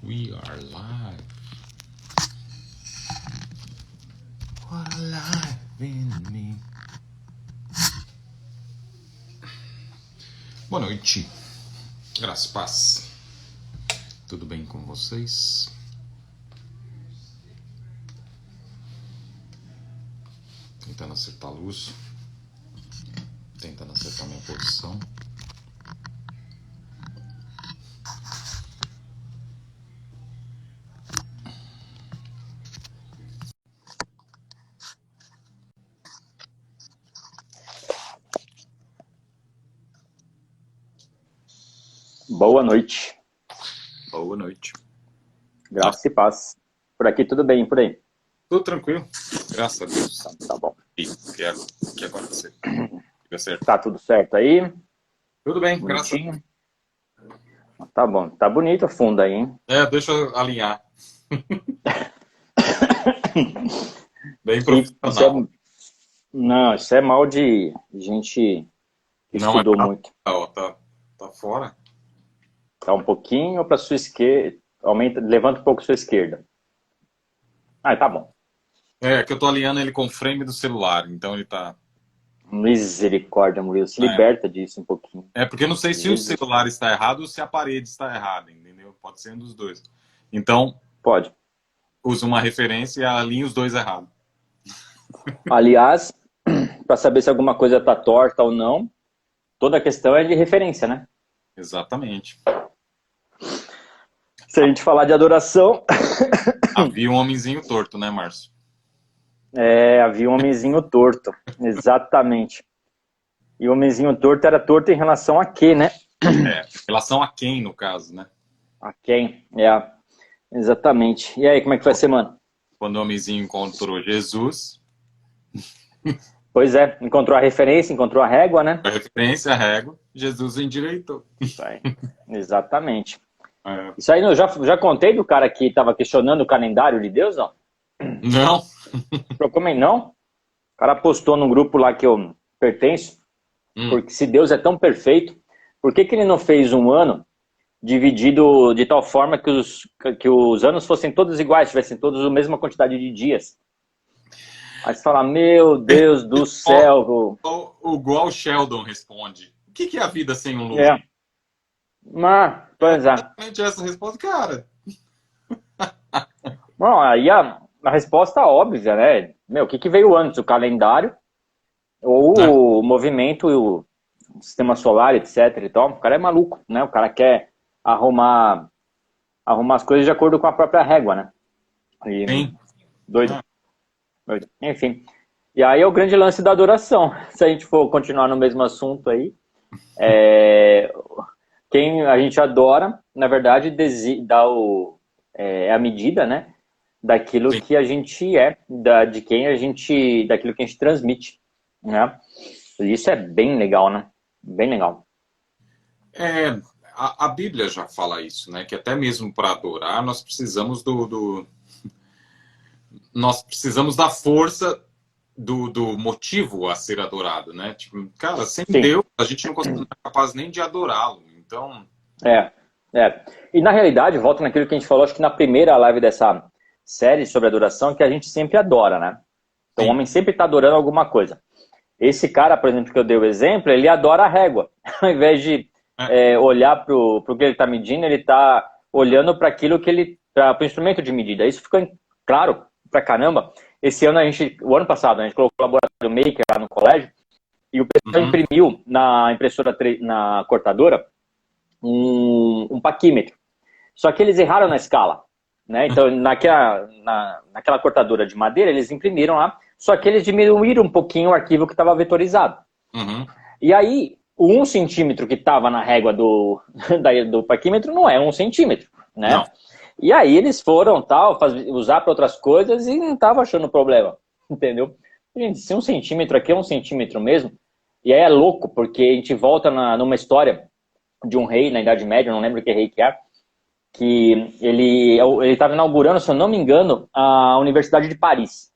We are live. What a life in me. Boa noite. Graças e paz. Tudo bem com vocês? Tentando acertar a luz. Tentando acertar a minha posição. Boa noite. Boa noite. Graça e paz. Por aqui tudo bem, por aí? Tudo tranquilo. Graças a Deus. Tá bom. E que acontecer. Fica certo. Tá tudo certo aí? Tudo bem, graças a Deus. Bonitinho? Tá bom. Tá bonito a funda aí, hein? Deixa eu alinhar. Bem Isso profissional. Não, isso é mal de gente que Não, estudou muito. Tá fora. Tá um pouquinho para sua esquerda. Levanta um pouco a sua esquerda. Ah, tá bom. É que eu tô alinhando ele com o frame do celular, então ele tá... Misericórdia, Murilo. Se liberta disso um pouquinho. É porque eu não sei se o celular está errado ou se a parede está errada, entendeu? Pode ser um dos dois. Então, Pode. usa uma referência e alinha os dois errados. Aliás, para saber se alguma coisa tá torta ou não, toda a questão é de referência, né? Exatamente. Se a gente falar de adoração... Havia um homenzinho torto, né, Márcio? Havia um homenzinho torto. Exatamente. E o homenzinho torto era torto em relação a quê, né? Em relação a quem, no caso, né? A quem? Exatamente. E aí, como é que foi a semana? Quando o homenzinho encontrou Jesus... Pois é, encontrou a referência, encontrou a régua, né? A referência, a régua, Jesus endireitou. Exatamente. Isso aí eu já contei do cara que estava questionando o calendário de Deus, não? Não. Não? O cara postou num grupo lá que eu pertenço, porque se Deus é tão perfeito, por que ele não fez um ano dividido de tal forma que os anos fossem todos iguais, tivessem todos a mesma quantidade de dias? Aí você fala, meu Deus do céu. Igual o Sheldon responde. O que é a vida sem um luz? Pois é. Exatamente essa resposta, cara. Bom, aí a resposta óbvia, né? O que veio antes? O calendário ou o movimento, o sistema solar, etc. e tal. O cara é maluco, né? O cara quer arrumar as coisas de acordo com a própria régua, né? Sim. Doido. Enfim. E aí é o grande lance da adoração. Se a gente for continuar no mesmo assunto aí, quem a gente adora, na verdade, dá a medida, né? Daquilo Sim. que a gente daquilo que a gente transmite, né? Isso é bem legal, né? Bem legal. A Bíblia já fala isso, né? Que até mesmo para adorar nós precisamos nós precisamos da força do motivo a ser adorado, né? Tipo, cara, sem Deus a gente não é capaz nem de adorá-lo. Então... E na realidade, volta naquilo que a gente falou, acho que na primeira live dessa série sobre adoração, que a gente sempre adora, né? Então o homem sempre está adorando alguma coisa. Esse cara, por exemplo, que eu dei o exemplo, ele adora a régua. Ao invés de olhar para o que ele está medindo, ele está olhando para aquilo para o instrumento de medida. Isso ficou claro pra caramba. Esse ano o ano passado, a gente colocou o laboratório Maker lá no colégio, e o pessoal imprimiu na impressora, na cortadora, um paquímetro. Só que eles erraram na escala, né? Então, naquela cortadora de madeira, eles imprimiram lá, só que eles diminuíram um pouquinho o arquivo que estava vetorizado. E aí, o 1 centímetro que estava na régua do paquímetro não é 1 centímetro, né? Não. E aí eles foram usar para outras coisas e não estavam achando problema, entendeu? Gente, se 1 centímetro aqui é 1 centímetro mesmo, e aí é louco, porque a gente volta numa história de um rei na Idade Média, eu não lembro que rei que ele estava inaugurando, se eu não me engano, a Universidade de Paris.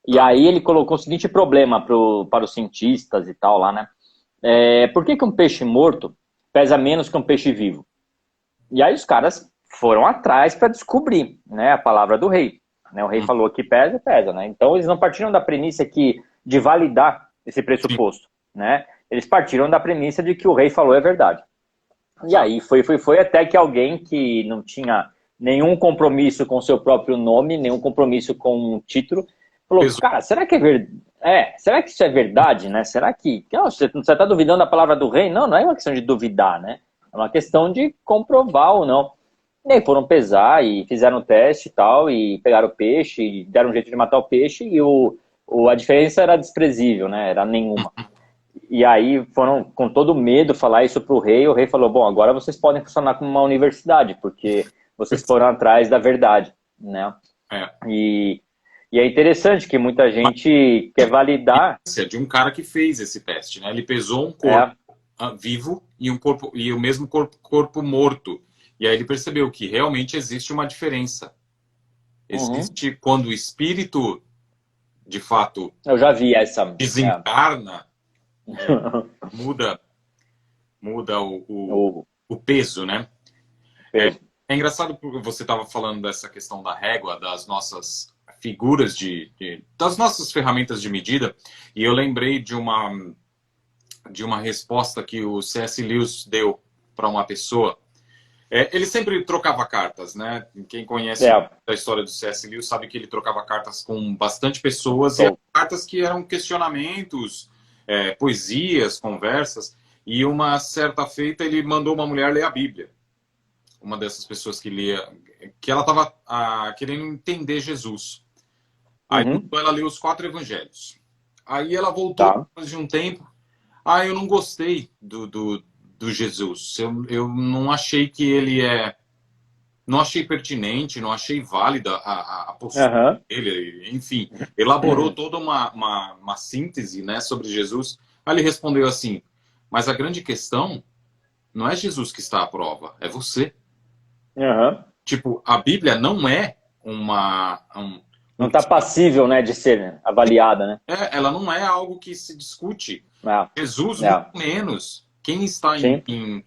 E aí ele colocou o seguinte problema para os cientistas e tal lá, né? Por que um peixe morto pesa menos que um peixe vivo? E aí os caras foram atrás para descobrir, né, a palavra do rei. Né? O rei falou que pesa, pesa. Né? Então eles não partiram da premissa de validar esse pressuposto. Né? Eles partiram da premissa de que o rei falou é verdade. E aí foi até que alguém que não tinha nenhum compromisso com o seu próprio nome, nenhum compromisso com o título, falou, cara, será que é verdade? Será que isso é verdade, né? Será que... Você está duvidando da palavra do rei? Não é uma questão de duvidar, né? É uma questão de comprovar ou não. E aí foram pesar e fizeram o teste e tal, e pegaram o peixe, e deram um jeito de matar o peixe, e a diferença era desprezível, né? Era nenhuma. E aí foram com todo medo falar isso pro rei, o rei falou, bom, agora vocês podem funcionar como uma universidade, porque vocês foram atrás da verdade, né? E é interessante que muita gente quer validar... De um cara que fez esse teste, né? Ele pesou um corpo vivo e o mesmo corpo morto. E aí ele percebeu que realmente existe uma diferença. Existe quando o espírito, de fato, eu já vi essa... desencarna, muda o peso, né? É engraçado porque você estava falando dessa questão da régua, das nossas figuras, das nossas ferramentas de medida, e eu lembrei de uma resposta que o C.S. Lewis deu para uma pessoa. Ele sempre trocava cartas, né? Quem conhece a história do C.S. Lewis sabe que ele trocava cartas com bastante pessoas, e cartas que eram questionamentos, poesias, conversas, e uma certa feita ele mandou uma mulher ler a Bíblia. Uma dessas pessoas que lia, que ela estava querendo entender Jesus. Aí ela leu os 4 evangelhos. Aí ela voltou depois de um tempo. Eu não gostei do Jesus. Eu não achei que ele não achei pertinente, não achei válida a postura dele. Enfim, elaborou toda uma síntese, né, sobre Jesus. Aí ele respondeu assim, mas a grande questão não é Jesus que está à prova, é você. Tipo, a Bíblia não é não está passível, né, de ser avaliada, né? Ela não é algo que se discute. Jesus, muito menos. Quem está quem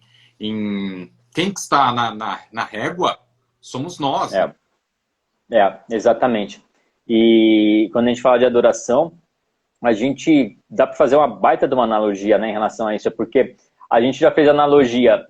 está na régua somos nós. Exatamente. E quando a gente fala de adoração, a gente dá para fazer uma baita de uma analogia, né, em relação a isso, porque a gente já fez a analogia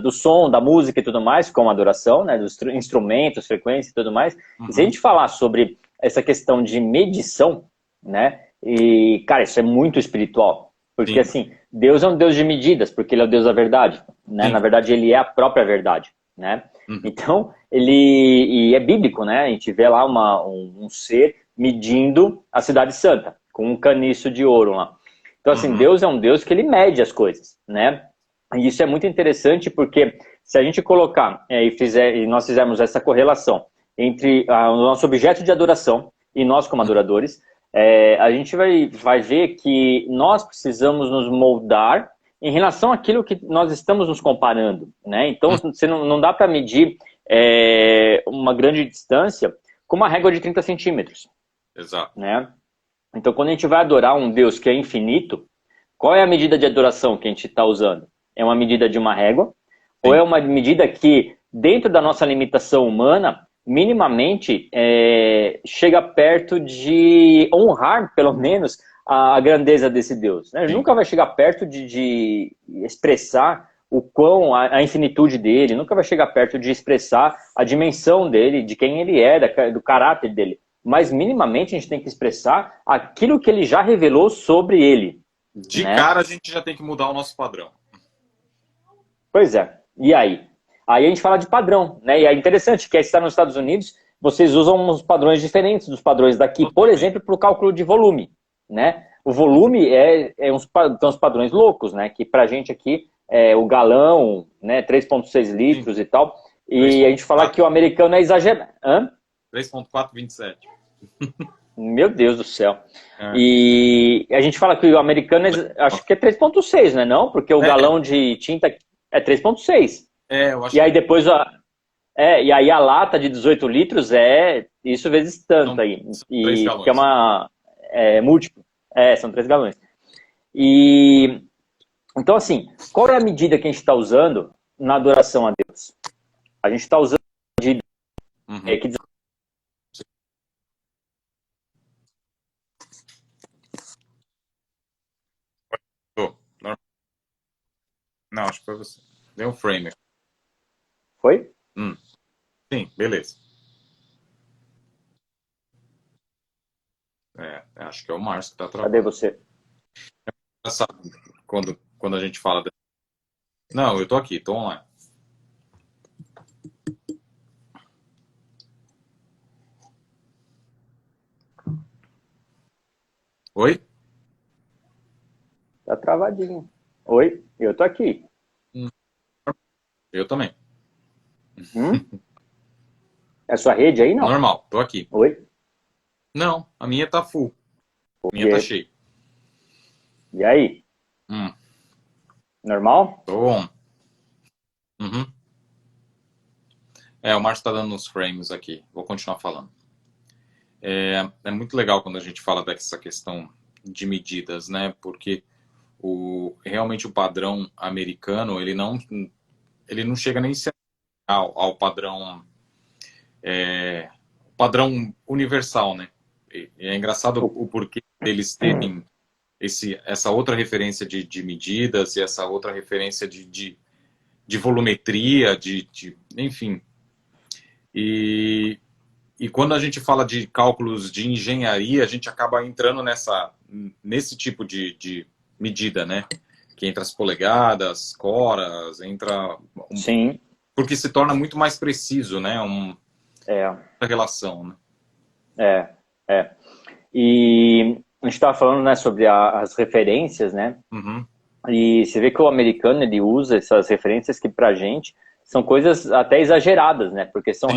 do som, da música e tudo mais, com a adoração, né, dos instrumentos, frequência e tudo mais. E se a gente falar sobre essa questão de medição, né, e, cara, isso é muito espiritual, porque, assim, Deus é um Deus de medidas, porque Ele é o Deus da verdade, né, na verdade Ele é a própria verdade, né, então, e é bíblico, né, a gente vê lá um ser medindo a cidade santa, com um caniço de ouro lá. Então, assim, Deus é um Deus que Ele mede as coisas, né? E isso é muito interessante porque se a gente colocar e nós fizermos essa correlação entre o nosso objeto de adoração e nós como adoradores, a gente vai ver que nós precisamos nos moldar em relação àquilo que nós estamos nos comparando, né? Então, você não dá para medir uma grande distância com uma régua de 30 centímetros. Exato. Né? Então, quando a gente vai adorar um Deus que é infinito, qual é a medida de adoração que a gente está usando? É uma medida de uma régua? Ou é uma medida que, dentro da nossa limitação humana, minimamente chega perto de honrar, pelo menos, a grandeza desse Deus? Né? Ele nunca vai chegar perto de expressar a infinitude dele, nunca vai chegar perto de expressar a dimensão dele, de quem ele é, do caráter dele. Mas, minimamente, a gente tem que expressar aquilo que ele já revelou sobre ele. De cara, a gente já tem que mudar o nosso padrão. Pois é. E aí? Aí a gente fala de padrão, né? E é interessante que está nos Estados Unidos, vocês usam uns padrões diferentes dos padrões daqui. Por exemplo, para o cálculo de volume, né? O volume são uns padrões loucos, né? Que pra gente aqui é o galão, né? 3,6 litros e tal. E a gente fala que o americano é exagerado. 3,427. Meu Deus do céu. E a gente fala que o americano, acho que é 3,6, né? Não? Porque o galão de tinta é 3,6. Eu acho e aí depois e aí a lata de 18 litros isso vezes tanto aí. E que é uma múltiplo. São 3 galões. E então, assim, qual é a medida que a gente está usando na adoração a Deus? A gente está usando medida que Não, acho que foi você. Deu um frame. Foi? Sim, beleza. Acho que é o Márcio que está Cadê travando. você? Quando a gente fala... Não, eu tô aqui, tô online. Oi? Tá travadinho. Oi? Eu tô aqui. Eu também. É sua rede aí, não? Normal, tô aqui. Oi? Não, a minha tá full. A minha tá E, cheia. e aí? Normal? Tô on. Uhum. O Márcio tá dando uns frames aqui. Vou continuar falando. É muito legal quando a gente fala dessa questão de medidas, né? Porque realmente o padrão americano, ele não chega nem ao padrão universal, né? E é engraçado o porquê deles terem essa outra referência de medidas e essa outra referência de volumetria, enfim. E quando a gente fala de cálculos de engenharia, a gente acaba entrando nesse tipo de medida, né? Que entra as polegadas, coras, entra... Sim. Porque se torna muito mais preciso, né? É. Relação, né? E a gente estava falando, né, sobre as referências, né? Uhum. E você vê que o americano, ele usa essas referências que pra gente são coisas até exageradas, né? Porque são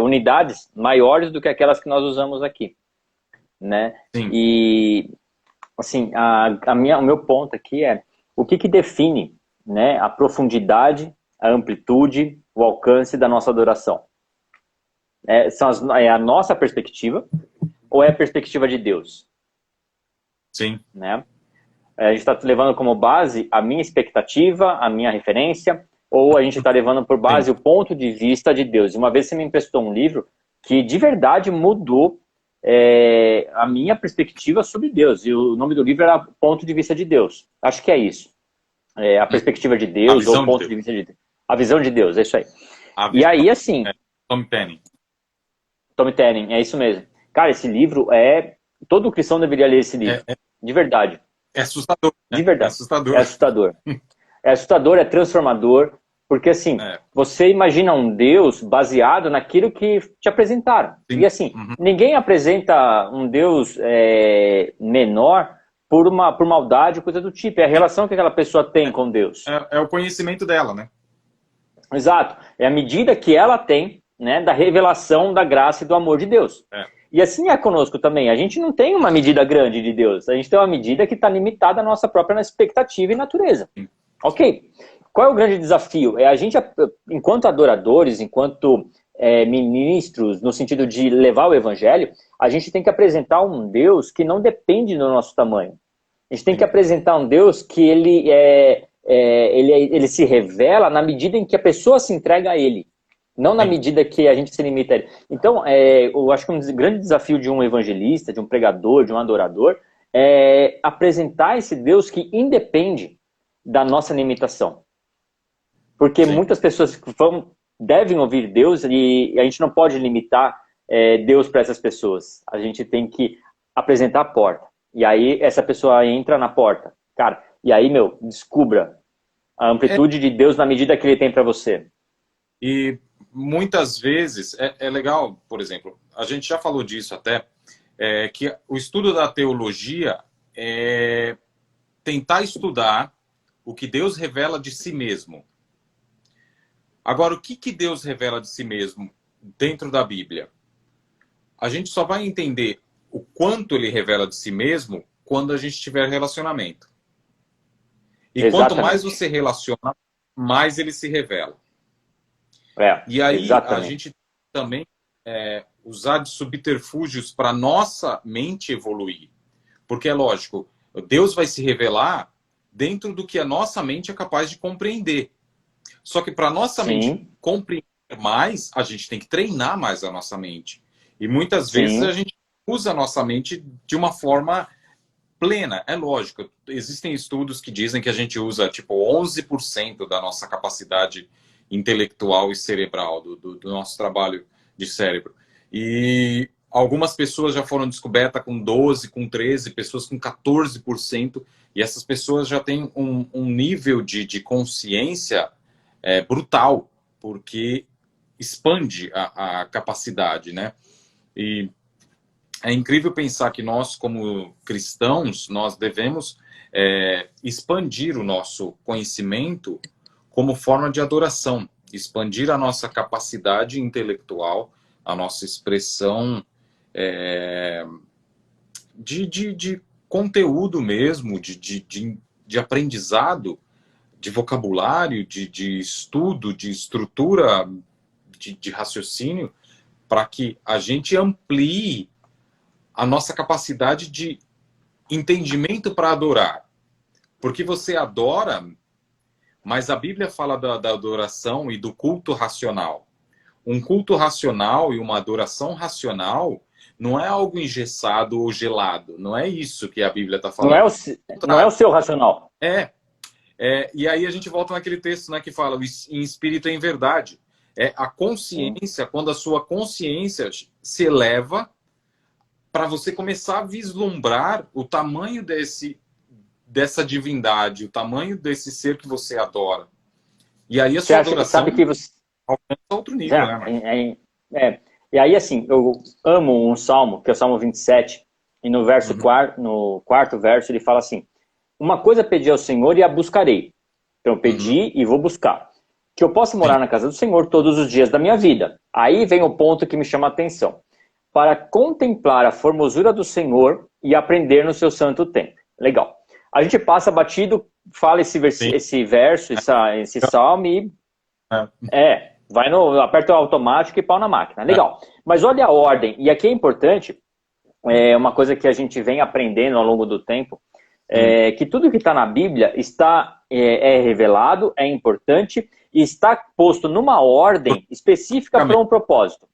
unidades maiores do que aquelas que nós usamos aqui, né? Sim. E, assim, o meu ponto aqui é o que define, né, a profundidade, a amplitude, o alcance da nossa adoração? É a nossa perspectiva ou é a perspectiva de Deus? Sim. Né? A gente está levando como base a minha expectativa, a minha referência, ou a gente está levando por base Sim. o ponto de vista de Deus? Uma vez você me emprestou um livro que de verdade mudou a minha perspectiva sobre Deus. E o nome do livro era Ponto de Vista de Deus. Acho que é isso. A perspectiva de Deus ou ponto de vista de Deus. A visão de Deus, é isso aí. E aí, assim... Tom Penning. Tom Penning, é isso mesmo. Cara, esse livro todo cristão deveria ler esse livro. De verdade. É assustador. De verdade. É assustador. É assustador. É assustador, é transformador, porque assim, você imagina um Deus baseado naquilo que te apresentaram. Sim. E assim, ninguém apresenta um Deus menor por maldade, coisa do tipo. É a relação que aquela pessoa tem com Deus. É o conhecimento dela, né? Exato. É a medida que ela tem, né, da revelação da graça e do amor de Deus. E assim é conosco também. A gente não tem uma medida grande de Deus. A gente tem uma medida que está limitada à nossa própria expectativa e natureza. Ok. Qual é o grande desafio? A gente, enquanto adoradores, enquanto ministros, no sentido de levar o evangelho, a gente tem que apresentar um Deus que não depende do nosso tamanho. A gente tem que apresentar um Deus que ele se revela na medida em que a pessoa se entrega a ele. Não na medida que a gente se limita a ele. Então, eu acho que um grande desafio de um evangelista, de um pregador, de um adorador, é apresentar esse Deus que independe da nossa limitação. Porque muitas pessoas devem ouvir Deus e a gente não pode limitar Deus para essas pessoas. A gente tem que apresentar a porta. E aí essa pessoa entra na porta. Cara, e aí, descubra a amplitude de Deus na medida que ele tem para você. E muitas vezes é legal, por exemplo, a gente já falou disso até, que o estudo da teologia é tentar estudar o que Deus revela de si mesmo. Agora, o que Deus revela de si mesmo dentro da Bíblia? A gente só vai entender o quanto ele revela de si mesmo quando a gente tiver relacionamento. E Exatamente. quanto mais você relaciona, mais ele se revela. E aí exatamente. A gente também usar de subterfúgios para nossa mente evoluir. Porque é lógico, Deus vai se revelar dentro do que a nossa mente é capaz de compreender. Só que para nossa mente compreender Mas a gente tem que treinar mais a nossa mente. E muitas vezes Sim. a gente usa a nossa mente de uma forma plena. É lógico, existem estudos que dizem que a gente usa tipo 11% da nossa capacidade intelectual e cerebral, do nosso trabalho de cérebro. E algumas pessoas já foram descobertas com 12, com 13, pessoas com 14%, e essas pessoas já têm um nível de consciência brutal, porque expande a capacidade, né? E é incrível pensar que nós, como cristãos, nós devemos expandir o nosso conhecimento como forma de adoração, expandir a nossa capacidade intelectual, a nossa expressão de conteúdo mesmo, de aprendizado, de vocabulário, de estudo, de estrutura de raciocínio, para que a gente amplie a nossa capacidade de entendimento para adorar. Porque você adora, mas a Bíblia fala da adoração e do culto racional. Um culto racional e uma adoração racional não é algo engessado ou gelado. Não é isso que a Bíblia está Não é falando. não é o seu racional. E aí a gente volta naquele texto, né, que fala em espírito e em verdade. É a consciência, quando a sua consciência se eleva para você começar a vislumbrar o tamanho dessa divindade, o tamanho desse ser que você adora. E aí a sua adoração Sabe que você... alcança outro nível, né, Marcos? E aí, assim, eu amo um salmo, que é o Salmo 27, e no verso no quarto verso ele fala assim: uma coisa pedi ao Senhor e a buscarei. Então eu pedi e vou buscar. Que eu possa morar na casa do Senhor todos os dias da minha vida. Aí vem o ponto que me chama a atenção. Para contemplar a formosura do Senhor e aprender no seu santo templo. Legal. A gente passa batido, fala esse verso, esse salmo e... aperta o automático e pau na máquina. Legal. Mas olha a ordem. E aqui é importante, uma coisa que a gente vem aprendendo ao longo do tempo, que tudo que está na Bíblia está revelado, é importante e está posto numa ordem específica para um propósito.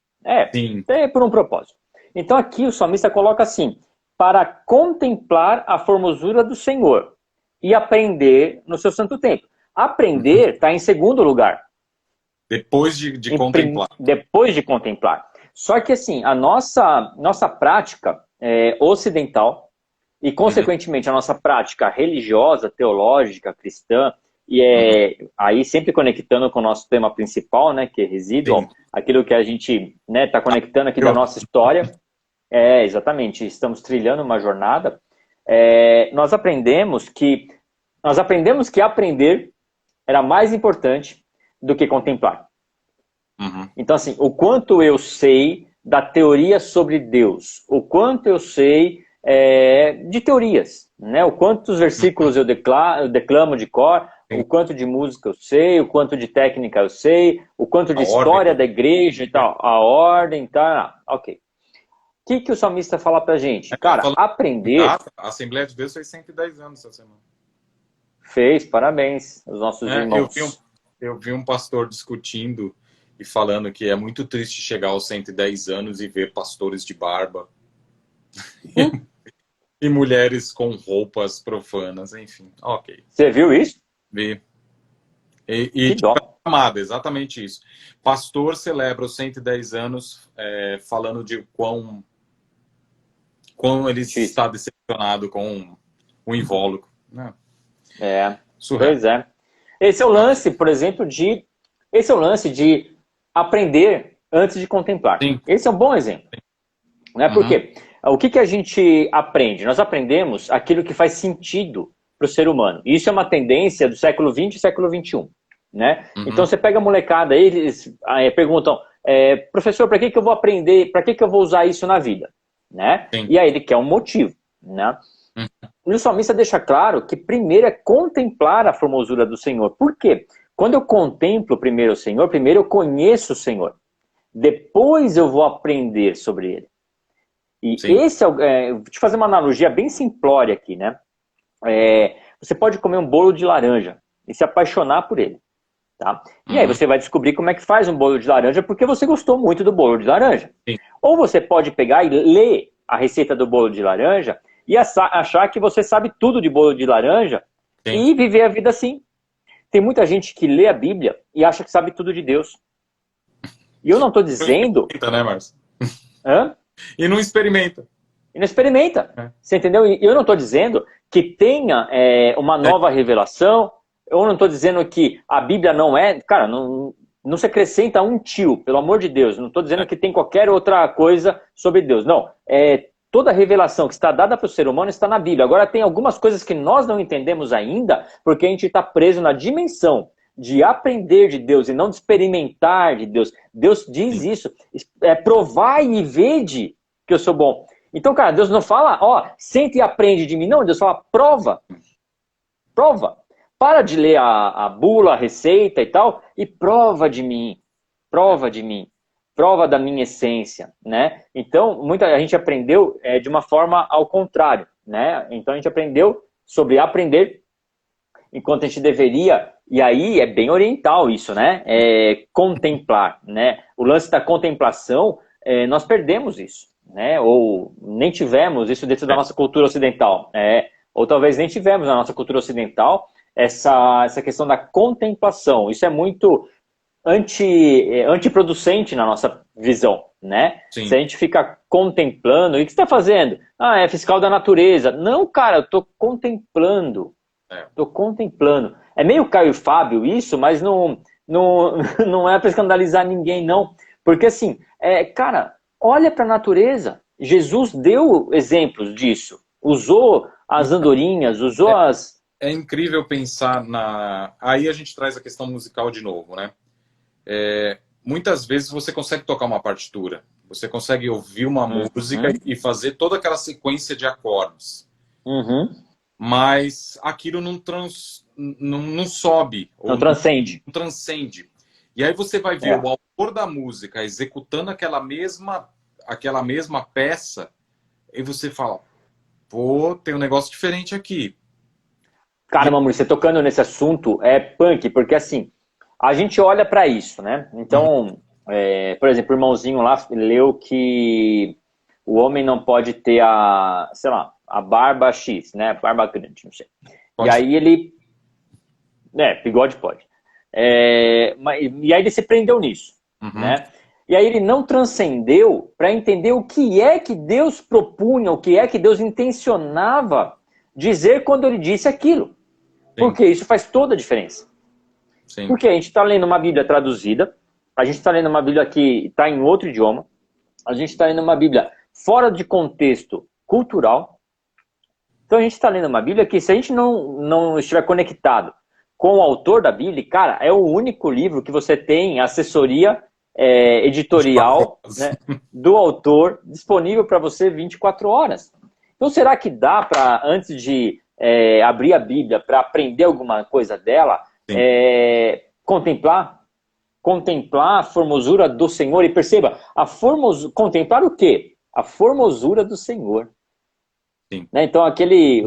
Por um propósito. Então aqui o salmista coloca assim: para contemplar a formosura do Senhor e aprender no seu santo templo. Aprender está em segundo lugar. Depois de contemplar. Depois de contemplar. Só que assim, a nossa prática ocidental e consequentemente a nossa prática religiosa, teológica, cristã, e aí sempre conectando com o nosso tema principal, né, que é residual, aquilo que a gente está conectando aqui da nossa história. Exatamente, estamos trilhando uma jornada. Nós aprendemos que aprender era mais importante do que contemplar. Então, assim, o quanto eu sei da teoria sobre Deus, o quanto eu sei de teorias, né? O quantos versículos eu declamo de cor, o quanto de música eu sei, o quanto de técnica eu sei, o quanto de história da igreja e tal, a ordem, tá, ok. O que o salmista fala pra gente? Cara, aprender... A Assembleia de Deus fez 110 anos essa semana. Fez, parabéns aos nossos irmãos. Eu vi um pastor discutindo e falando que é muito triste chegar aos 110 anos e ver pastores de barba. E mulheres com roupas profanas, enfim. Ok. Você viu isso? Vi. Que dó. Amado, exatamente isso. Pastor celebra os 110 anos falando de quão ele está decepcionado com o invólucro. Né? Pois é. Esse é o lance, por exemplo, de aprender antes de contemplar. Sim. Esse é um bom exemplo. Né? Porque o que a gente aprende? Nós aprendemos aquilo que faz sentido para o ser humano. Isso é uma tendência do século XX e século XXI. Né? Então você pega a molecada aí, eles perguntam, professor, para que eu vou aprender, para que eu vou usar isso na vida? Né? E aí ele quer um motivo. Né? E o salmista deixa claro que primeiro é contemplar a formosura do Senhor. Por quê? Quando eu contemplo primeiro o Senhor, primeiro eu conheço o Senhor. Depois eu vou aprender sobre Ele. E esse vou te fazer uma analogia bem simplória aqui, né? Você pode comer um bolo de laranja e se apaixonar por ele. Tá? E aí você vai descobrir como é que faz um bolo de laranja porque você gostou muito do bolo de laranja. Sim. Ou você pode pegar e ler a receita do bolo de laranja e achar que você sabe tudo de bolo de laranja Sim. e viver a vida assim. Tem muita gente que lê a Bíblia e acha que sabe tudo de Deus. E eu não estou dizendo... Experimenta, né, Márcio? Hã? E não experimenta. E não experimenta. Você entendeu? E eu não estou dizendo que tenha uma nova revelação. Eu não estou dizendo que a Bíblia não é... Cara, não se acrescenta um tio, pelo amor de Deus. Não estou dizendo que tem qualquer outra coisa sobre Deus. Não. Toda a revelação que está dada para o ser humano está na Bíblia. Agora, tem algumas coisas que nós não entendemos ainda, porque a gente está preso na dimensão de aprender de Deus e não de experimentar de Deus. Deus diz isso. Provai e vede que eu sou bom. Então, cara, Deus não fala, ó, sente e aprende de mim. Não, Deus fala, prova. Prova. Para de ler a bula, a receita e tal, e prova de mim. Prova de mim. Prova da minha essência, né? Então, a gente aprendeu de uma forma ao contrário, né? Então, a gente aprendeu sobre aprender, enquanto a gente deveria, e aí é bem oriental isso, né? Contemplar, né? O lance da contemplação, nós perdemos isso, né? Ou nem tivemos isso dentro da nossa cultura ocidental, ou talvez nem tivemos na nossa cultura ocidental essa questão da contemplação. Isso é muito antiproducente na nossa visão, né? Sim. Se a gente fica contemplando, e o que você está fazendo? Ah, é fiscal da natureza. Não, cara, eu estou contemplando. Estou contemplando. É meio Caio Fábio isso, mas não é para escandalizar ninguém, não. Porque assim, cara, olha para a natureza. Jesus deu exemplos disso. Usou as andorinhas, usou as... É incrível pensar Aí a gente traz a questão musical de novo, né? Muitas vezes você consegue tocar uma partitura. Você consegue ouvir uma música e fazer toda aquela sequência de acordes. Mas aquilo não sobe. Não transcende. Não transcende. E aí você vai ver o autor da música executando aquela mesma peça e você fala, pô, tem um negócio diferente aqui. Caramba, Maurício, você tocando nesse assunto é punk, porque assim, a gente olha para isso, né? Então, por exemplo, o irmãozinho lá leu que o homem não pode ter a barba X, né? Barba grande, não sei. Pode. E aí ele... bigode pode. E aí ele se prendeu nisso, né? E aí ele não transcendeu para entender o que é que Deus propunha, o que é que Deus intencionava dizer quando ele disse aquilo. Sim. Porque isso faz toda a diferença. Sim. Porque a gente está lendo uma Bíblia traduzida, a gente está lendo uma Bíblia que está em outro idioma, a gente está lendo uma Bíblia fora de contexto cultural. Então a gente está lendo uma Bíblia que, se a gente não estiver conectado com o autor da Bíblia, cara, é o único livro que você tem assessoria editorial, né, do autor disponível para você 24 horas. Então será que dá para, antes de abrir a Bíblia para aprender alguma coisa dela, contemplar a formosura do Senhor? E perceba, contemplar o quê? A formosura do Senhor. Sim. Né? Então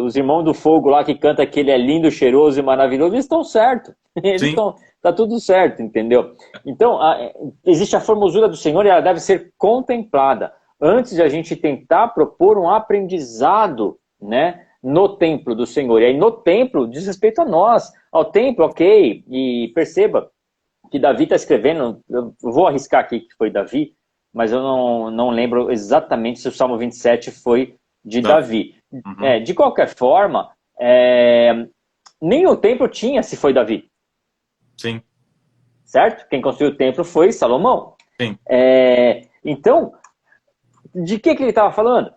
os irmãos do fogo lá que canta que ele é lindo, cheiroso e maravilhoso, eles estão certos. Tá tudo certo, entendeu? Então existe a formosura do Senhor e ela deve ser contemplada antes de a gente tentar propor um aprendizado, né, no templo do Senhor. E aí no templo diz respeito a nós, ao templo, ok, e perceba que Davi está escrevendo, eu vou arriscar aqui que foi Davi, mas eu não lembro exatamente se o Salmo 27 foi de Davi. De qualquer forma, nem o templo tinha se foi Davi. Sim. Certo? Quem construiu o templo foi Salomão. Sim. Então, de que ele estava falando?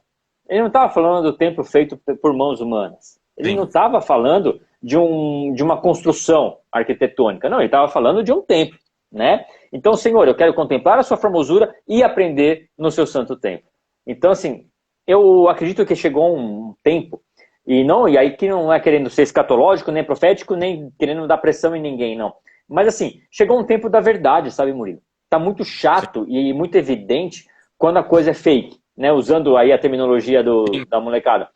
Ele não estava falando do templo feito por mãos humanas. Ele não estava falando de uma construção arquitetônica. Não, ele estava falando de um templo, né? Então, Senhor, eu quero contemplar a sua formosura e aprender no seu santo templo. Então, assim, eu acredito que chegou um tempo, e aí que não é querendo ser escatológico, nem profético, nem querendo dar pressão em ninguém, não. Mas, assim, chegou um tempo da verdade, sabe, Murilo? Tá muito chato e muito evidente quando a coisa é fake, né? Usando aí a terminologia da molecada.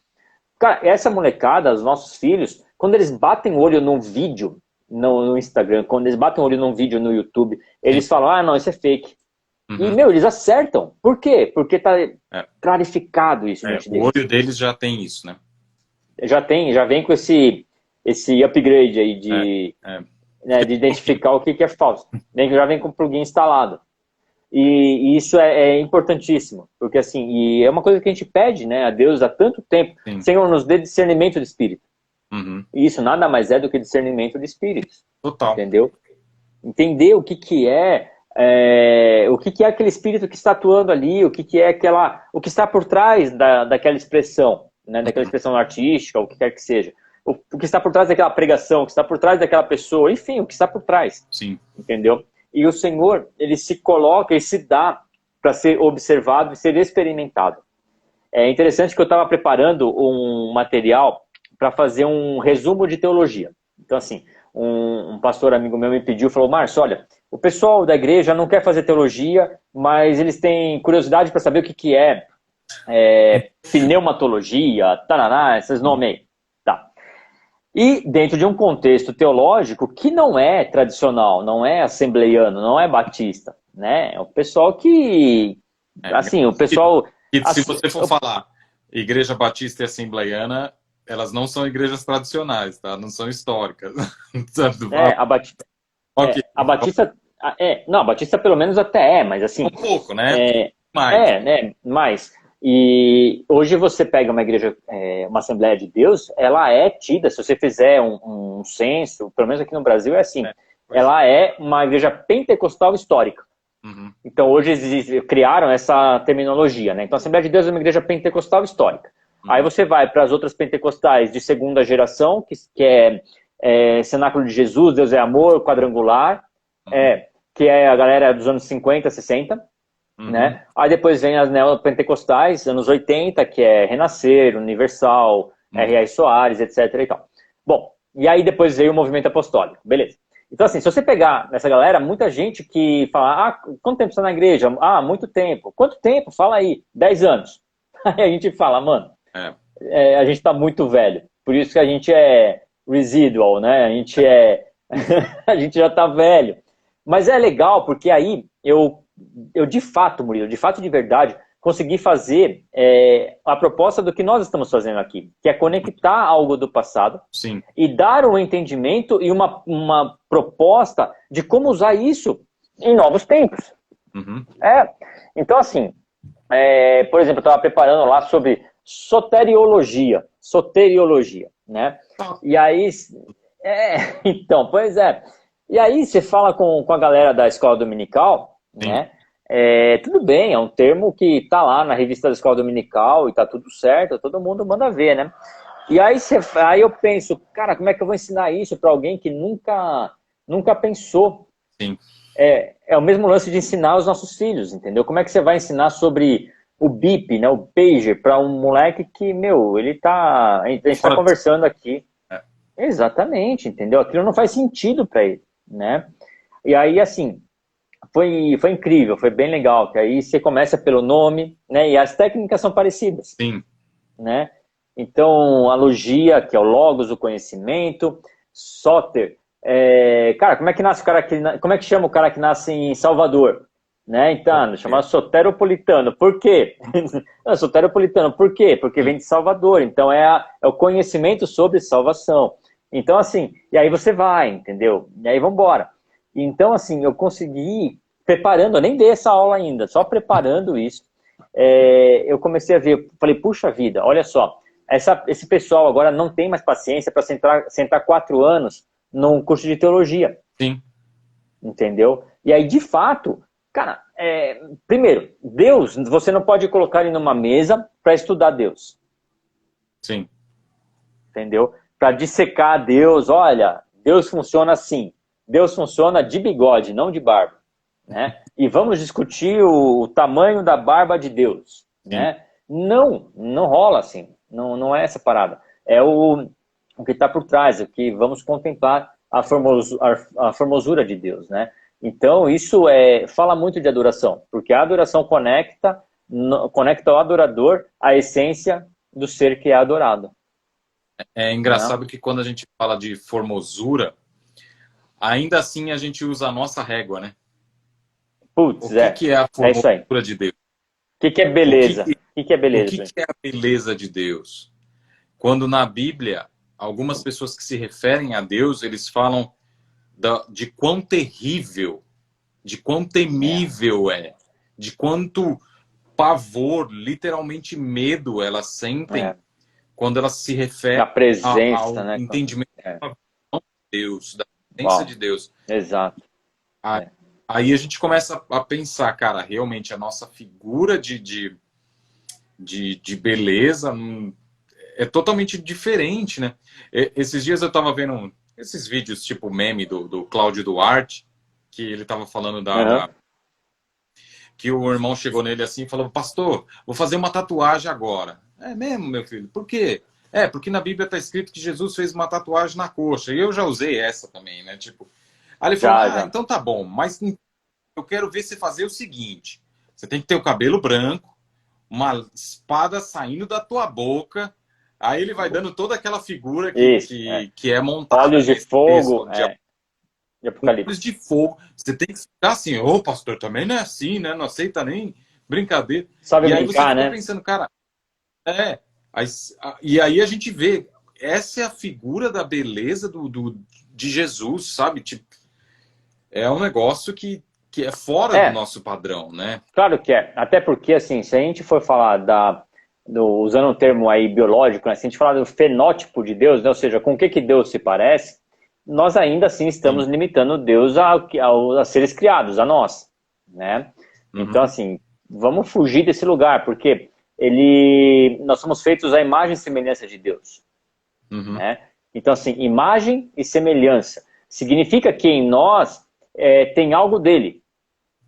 Cara, essa molecada, os nossos filhos, quando eles batem o olho num vídeo no Instagram, quando eles batem o olho num vídeo no YouTube, eles falam, ah, não, isso é fake. E, Uhum. meu, eles acertam. Por quê? Porque tá É. clarificado isso diante O deles. olho deles já tem isso, né? Já vem com esse upgrade aí É, é. né, de identificar o que é falso. Já vem com o plugin instalado. E isso é importantíssimo, porque assim, e é uma coisa que a gente pede, né, a Deus há tanto tempo. Sim. Senhor, nos dê discernimento de espírito. Uhum. E isso nada mais é do que discernimento de espíritos. Total. Entendeu? Entender o que é aquele espírito que está atuando ali, o que é o que está por trás daquela expressão, né, daquela expressão artística, o que quer que seja. O que está por trás daquela pregação, o que está por trás daquela pessoa, enfim, o que está por trás. Sim. Entendeu? E o Senhor, ele se coloca e se dá para ser observado e ser experimentado. É interessante que eu estava preparando um material para fazer um resumo de teologia. Então, assim, um pastor amigo meu me pediu, falou, Márcio, olha, o pessoal da igreja não quer fazer teologia, mas eles têm curiosidade para saber o que é pneumatologia, taraná, esses nomes aí. Tá. E dentro de um contexto teológico que não é tradicional, não é assembleiano, não é batista, né? É o pessoal que... assim, o pessoal... E se assim, você for falar igreja batista e assembleiana, elas não são igrejas tradicionais, tá? Não são históricas. a Batista... Okay. a Batista... não, a Batista pelo menos até mas assim... Um pouco, né? Mais. né? Mas... E hoje você pega uma igreja, uma Assembleia de Deus, ela é tida, se você fizer um censo, pelo menos aqui no Brasil é assim, ela é uma igreja pentecostal histórica. Uhum. Então hoje eles criaram essa terminologia, né? Então a Assembleia de Deus é uma igreja pentecostal histórica. Uhum. Aí você vai para as outras pentecostais de segunda geração, que é Cenáculo de Jesus, Deus é Amor, Quadrangular, que é a galera dos anos 50, 60. Uhum. Né? Aí depois vem as neopentecostais, anos 80, que é Renascer, Universal, R.A. Soares, etc. e tal. Bom, e aí depois veio o movimento apostólico, beleza. Então assim, se você pegar nessa galera, muita gente que fala, ah, quanto tempo você está na igreja? Ah, muito tempo. Quanto tempo? Fala aí, 10 anos. Aí a gente fala, mano, a gente está muito velho, por isso que a gente é residual, né? A gente a gente já está velho. Mas é legal, porque aí eu de fato, Murilo, de fato de verdade, consegui fazer a proposta do que nós estamos fazendo aqui, que é conectar algo do passado. Sim. E dar um entendimento e uma proposta de como usar isso em novos tempos. Uhum. Então, assim, por exemplo, eu estava preparando lá sobre soteriologia, né? E aí, então, pois é. E aí você fala com a galera da escola dominical, sim, né? Tudo bem, é um termo que está lá na revista da escola dominical e está tudo certo, todo mundo manda ver, né? E aí eu penso, cara, como é que eu vou ensinar isso para alguém que nunca pensou? Sim. É o mesmo lance de ensinar os nossos filhos, entendeu? Como é que você vai ensinar sobre o bip, né, o pager, para um moleque que, meu, a gente está conversando aqui. Exatamente, entendeu? Aquilo não faz sentido para ele, né? E aí, assim, foi incrível, foi bem legal, que aí você começa pelo nome, né? E as técnicas são parecidas. Sim. Né? Então, a logia, que é o logos, o conhecimento, Soter. Cara, como é que nasce o cara como é que chama o cara que nasce em Salvador? Né? Então, chama soteropolitano. Por quê? Soteropolitano, por quê? Porque vem de Salvador. Então, é o conhecimento sobre salvação. Então, assim, e aí você vai, entendeu? E aí vamos embora. Então, assim, eu consegui, preparando, eu nem dei essa aula ainda, só preparando isso, eu comecei a ver, falei, puxa vida, olha só, esse pessoal agora não tem mais paciência para sentar 4 anos num curso de teologia. Sim. Entendeu? E aí, de fato, cara, primeiro, Deus, você não pode colocar ele numa mesa para estudar Deus. Sim. Entendeu? Para dissecar Deus, olha, Deus funciona assim. Deus funciona de bigode, não de barba. Né? E vamos discutir o tamanho da barba de Deus. Né? Não rola assim. Não é essa parada. É o que está por trás, o que vamos contemplar a formosura de Deus. Né? Então, isso fala muito de adoração, porque a adoração conecta o adorador à essência do ser que é adorado. É engraçado que quando a gente fala de formosura, ainda assim a gente usa a nossa régua, né? Putz, Que é a é isso aí. formosura de Deus? O que é beleza? O que é O beleza? que é a beleza de Deus? Quando na Bíblia, algumas pessoas que se referem a Deus, eles falam de quão terrível, de quão temível de quanto pavor, literalmente medo elas sentem quando elas se referem Da presença, ao né? entendimento de Deus, da presença Uau. de Deus. Exato. Aí a gente começa a pensar, cara, realmente a nossa figura de beleza é totalmente diferente, né? Esses dias eu tava vendo esses vídeos tipo meme do Cláudio Duarte, que ele tava falando que o irmão chegou nele assim e falou: pastor, vou fazer uma tatuagem agora. É mesmo, meu filho? Por quê? Porque na Bíblia tá escrito que Jesus fez uma tatuagem na coxa. E eu já usei essa também, né? Tipo, aí ele falou: então tá bom, mas eu quero ver você fazer o seguinte: você tem que ter o cabelo branco, uma espada saindo da tua boca. Aí ele vai dando toda aquela figura que é montada. Olhos de fogo, de Apocalipse. olhos de fogo. Você tem que ficar assim, ô pastor, também não é assim, né? Não aceita nem brincadeira. Sabe E aí brincar, você fica né? pensando, cara, e aí a gente vê, essa é a figura da beleza de Jesus, sabe? Tipo, é um negócio que é fora do nosso padrão, né? Claro que é. Até porque, assim, se a gente for falar usando um termo aí biológico, né? Se a gente falar do fenótipo de Deus, né? Ou seja, com o que Deus se parece, nós ainda assim estamos limitando Deus a seres criados, a nós, né? Então, assim, vamos fugir desse lugar, porque nós somos feitos à imagem e semelhança de Deus, né? Então, assim, imagem e semelhança significa que em nós tem algo dele.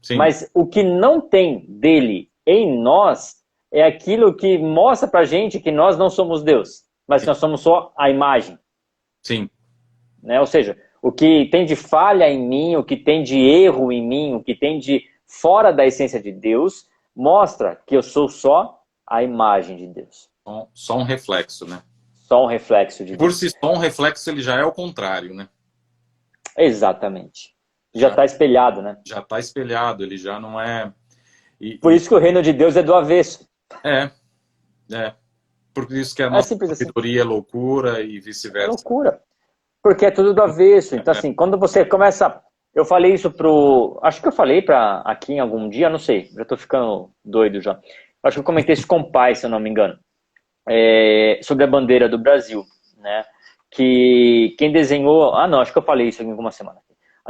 Sim. Mas o que não tem dele em nós é aquilo que mostra pra gente que nós não somos Deus, mas que nós somos só a imagem. Sim. Né? Ou seja, o que tem de falha em mim, o que tem de erro em mim, o que tem de fora da essência de Deus, mostra que eu sou só a imagem de Deus. Só um reflexo, né? Só um reflexo de Deus. Por si só um reflexo, ele já é o contrário, né? Exatamente. Já está espelhado, né? Já está espelhado, ele já não é... Por isso que o reino de Deus é do avesso. Por isso que a nossa sabedoria é loucura e vice-versa. É loucura. Porque é tudo do avesso. Então, assim, quando você começa... Eu falei isso acho que eu falei aqui em algum dia, não sei. Já estou ficando doido já. Acho que eu comentei isso com o pai, se eu não me engano. Sobre a bandeira do Brasil, né? Que quem desenhou... não, acho que eu falei isso em alguma semana.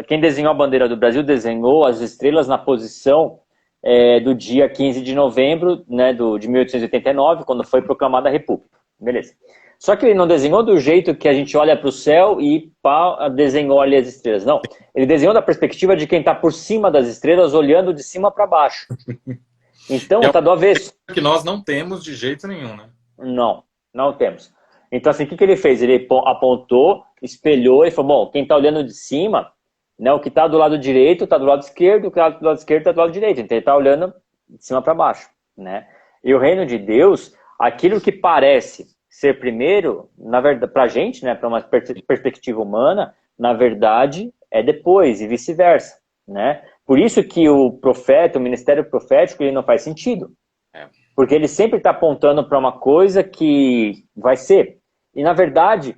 Quem desenhou a bandeira do Brasil desenhou as estrelas na posição do dia 15 de novembro, né, de 1889, quando foi proclamada a República. Beleza. Só que ele não desenhou do jeito que a gente olha para o céu e desenhou ali as estrelas. Não. Ele desenhou da perspectiva de quem está por cima das estrelas, olhando de cima para baixo. Então, está do avesso. Que nós não temos de jeito nenhum, né? Não temos. Então, assim, o que ele fez? Ele apontou, espelhou e falou, bom, quem está olhando de cima... Né, o que está do lado direito está do lado esquerdo, o que está do lado esquerdo está do lado direito. Então ele está olhando de cima para baixo. Né? E o reino de Deus, aquilo que parece ser primeiro, na verdade, para a gente, né, para uma perspectiva humana, na verdade é depois e vice-versa. Né? Por isso que o profeta, o ministério profético, ele não faz sentido. Porque ele sempre está apontando para uma coisa que vai ser. E na verdade,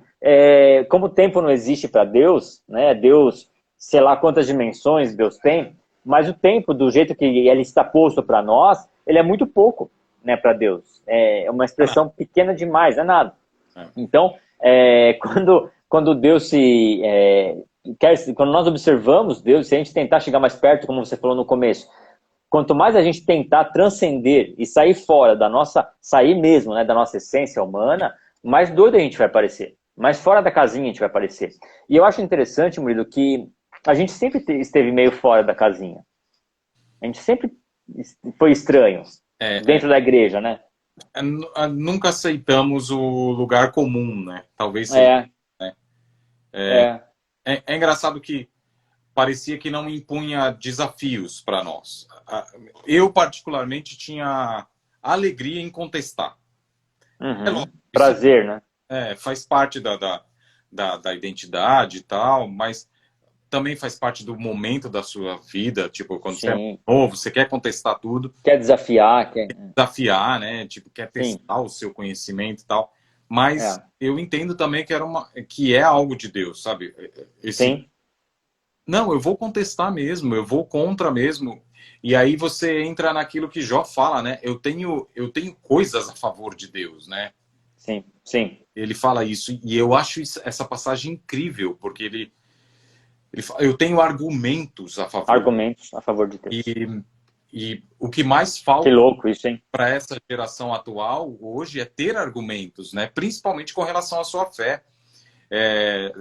como o tempo não existe para Deus, né, Deus... sei lá quantas dimensões Deus tem, mas o tempo, do jeito que ele está posto para nós, ele é muito pouco, né, para Deus. É uma expressão pequena demais, não é nada. Então, quando Deus quando nós observamos Deus, se a gente tentar chegar mais perto, como você falou no começo, quanto mais a gente tentar transcender e sair fora sair mesmo, né, da nossa essência humana, mais doido a gente vai parecer. Mais fora da casinha a gente vai parecer. E eu acho interessante, Murilo, que a gente sempre esteve meio fora da casinha. A gente sempre foi estranho dentro da igreja, né? Nunca aceitamos o lugar comum, né? Talvez seja. É engraçado que parecia que não impunha desafios para nós. Eu, particularmente, tinha alegria em contestar. Prazer, né? Faz parte da identidade e tal, mas também faz parte do momento da sua vida, tipo, quando você é Sim. novo, você quer contestar tudo, Quer desafiar, quer... desafiar, né? Tipo, quer Sim, testar o seu conhecimento e tal. Mas é. eu entendo também que é algo de Deus, sabe? Sim, Não, eu vou contestar mesmo, eu vou contra mesmo. E aí você entra naquilo que Jó fala, né? Eu tenho coisas a favor de Deus, né? sim, sim. Ele fala isso e eu acho essa passagem incrível, porque eu tenho argumentos a favor. Argumentos a favor de Deus. E, e o que mais Que falta louco isso, hein? para essa geração atual hoje é ter argumentos, né? Principalmente com relação à sua fé.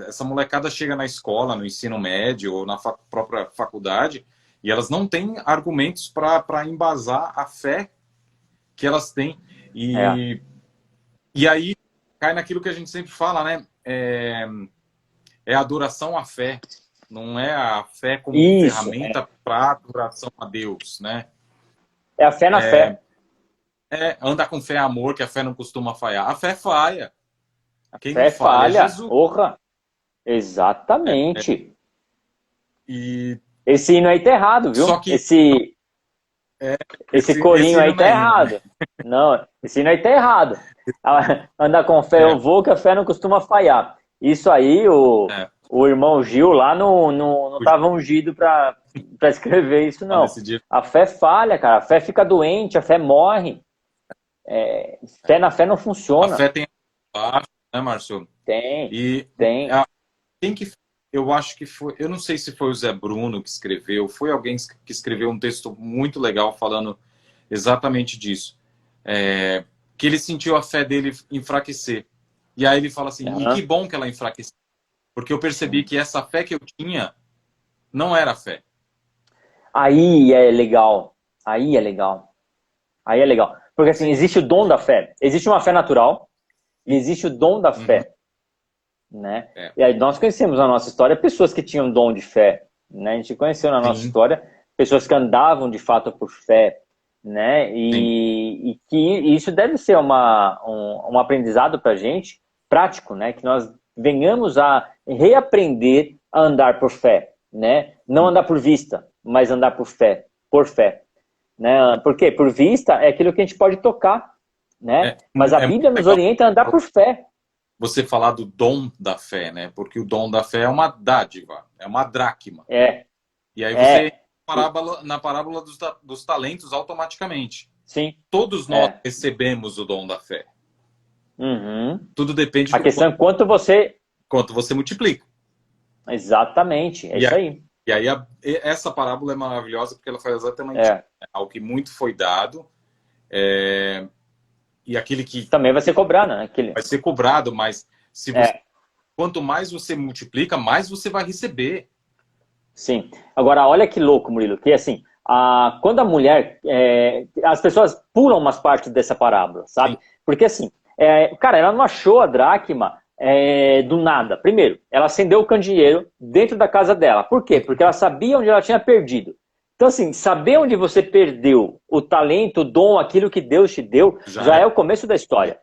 Essa molecada chega na escola, no ensino médio ou na própria faculdade e elas não têm argumentos para embasar a fé que elas têm. É. E aí cai naquilo que a gente sempre fala, né? É adoração à fé, não é a fé como Isso, ferramenta para adoração a Deus, né? é a fé na fé. Anda com fé e amor, que a fé não costuma falhar. A fé falha. Quem não Fé falha é falha. Jesus. Porra. Exatamente. E Esse hino aí tá errado, viu? só que Esse corinho esse aí não tá é hino, né? errado. Não, esse hino aí tá errado. Andar com fé eu vou, que a fé não costuma falhar. Isso aí, o irmão Gil lá não tava ungido pra escrever isso, não. Nesse dia. A fé falha, cara. A fé fica doente, a fé morre. Fé na fé não A funciona. fé tem abaixo, né, Márcio? Tem, E tem. quem que eu acho que foi, eu não sei se foi o Zé Bruno que escreveu, foi alguém que escreveu um texto muito legal falando exatamente disso. Que ele sentiu a fé dele enfraquecer. E aí ele fala assim, e que bom que ela enfraqueceu. Porque eu percebi que essa fé que eu tinha não era fé. Aí é legal. Aí é legal. Aí é legal. Porque assim, existe o dom da fé. Existe uma fé natural e existe o dom da fé. Né? E aí nós conhecemos na nossa história pessoas que tinham dom de fé. Né? A gente conheceu na nossa história pessoas que andavam de fato por fé. Né? E que isso deve ser um aprendizado para a gente, prático, né? Que nós venhamos a reaprender a andar por fé. Né? Não andar por vista, mas andar por fé. Por fé. Né? Por quê? Por vista é aquilo que a gente pode tocar. Né? Mas a Bíblia nos orienta a andar por fé. Você falar do dom da fé, né? Porque o dom da fé é uma dádiva, é uma dracma. E aí você na parábola dos talentos automaticamente. Sim. Todos nós recebemos o dom da fé. Tudo depende A questão é quanto você multiplica. Exatamente, isso aí. E aí essa parábola é maravilhosa porque ela faz exatamente ao que muito foi dado. E aquele que também vai ser cobrado, né? Vai ser cobrado, mas quanto mais você multiplica, mais você vai receber. Sim. Agora, olha que louco, Murilo, que assim, quando a mulher... as pessoas pulam umas partes dessa parábola, sabe? Sim. Porque assim, cara, ela não achou a dracma do nada. Primeiro, ela acendeu o candeeiro dentro da casa dela. Por quê? Porque ela sabia onde ela tinha perdido. Então, assim, saber onde você perdeu o talento, o dom, aquilo que Deus te deu, já é o começo da história.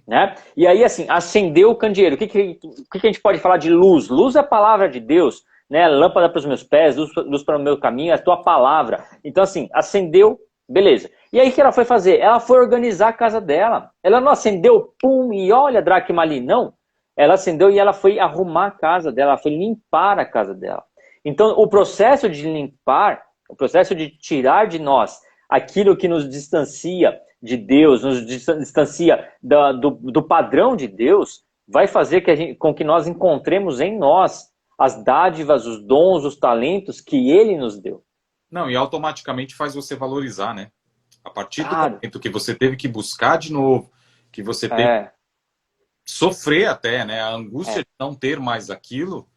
Né? E aí, assim, acendeu o candeeiro. O que a gente pode falar de luz? Luz é a palavra de Deus, né? Lâmpada para os meus pés, luz para o meu caminho, é a tua palavra. Então, assim, acendeu, beleza. E aí, o que ela foi fazer? Ela foi organizar a casa dela. Ela não acendeu, pum, e olha, dracma ali, não. Ela acendeu e ela foi arrumar a casa dela, ela foi limpar a casa dela. Então, o processo de limpar, o processo de tirar de nós aquilo que nos distancia de Deus, nos distancia do padrão de Deus, vai fazer com que nós encontremos em nós as dádivas, os dons, os talentos que Ele nos deu. Não, e automaticamente faz você valorizar, né? A partir do momento que você teve que buscar de novo, que você teve que sofrer até, né? A angústia de não ter mais aquilo.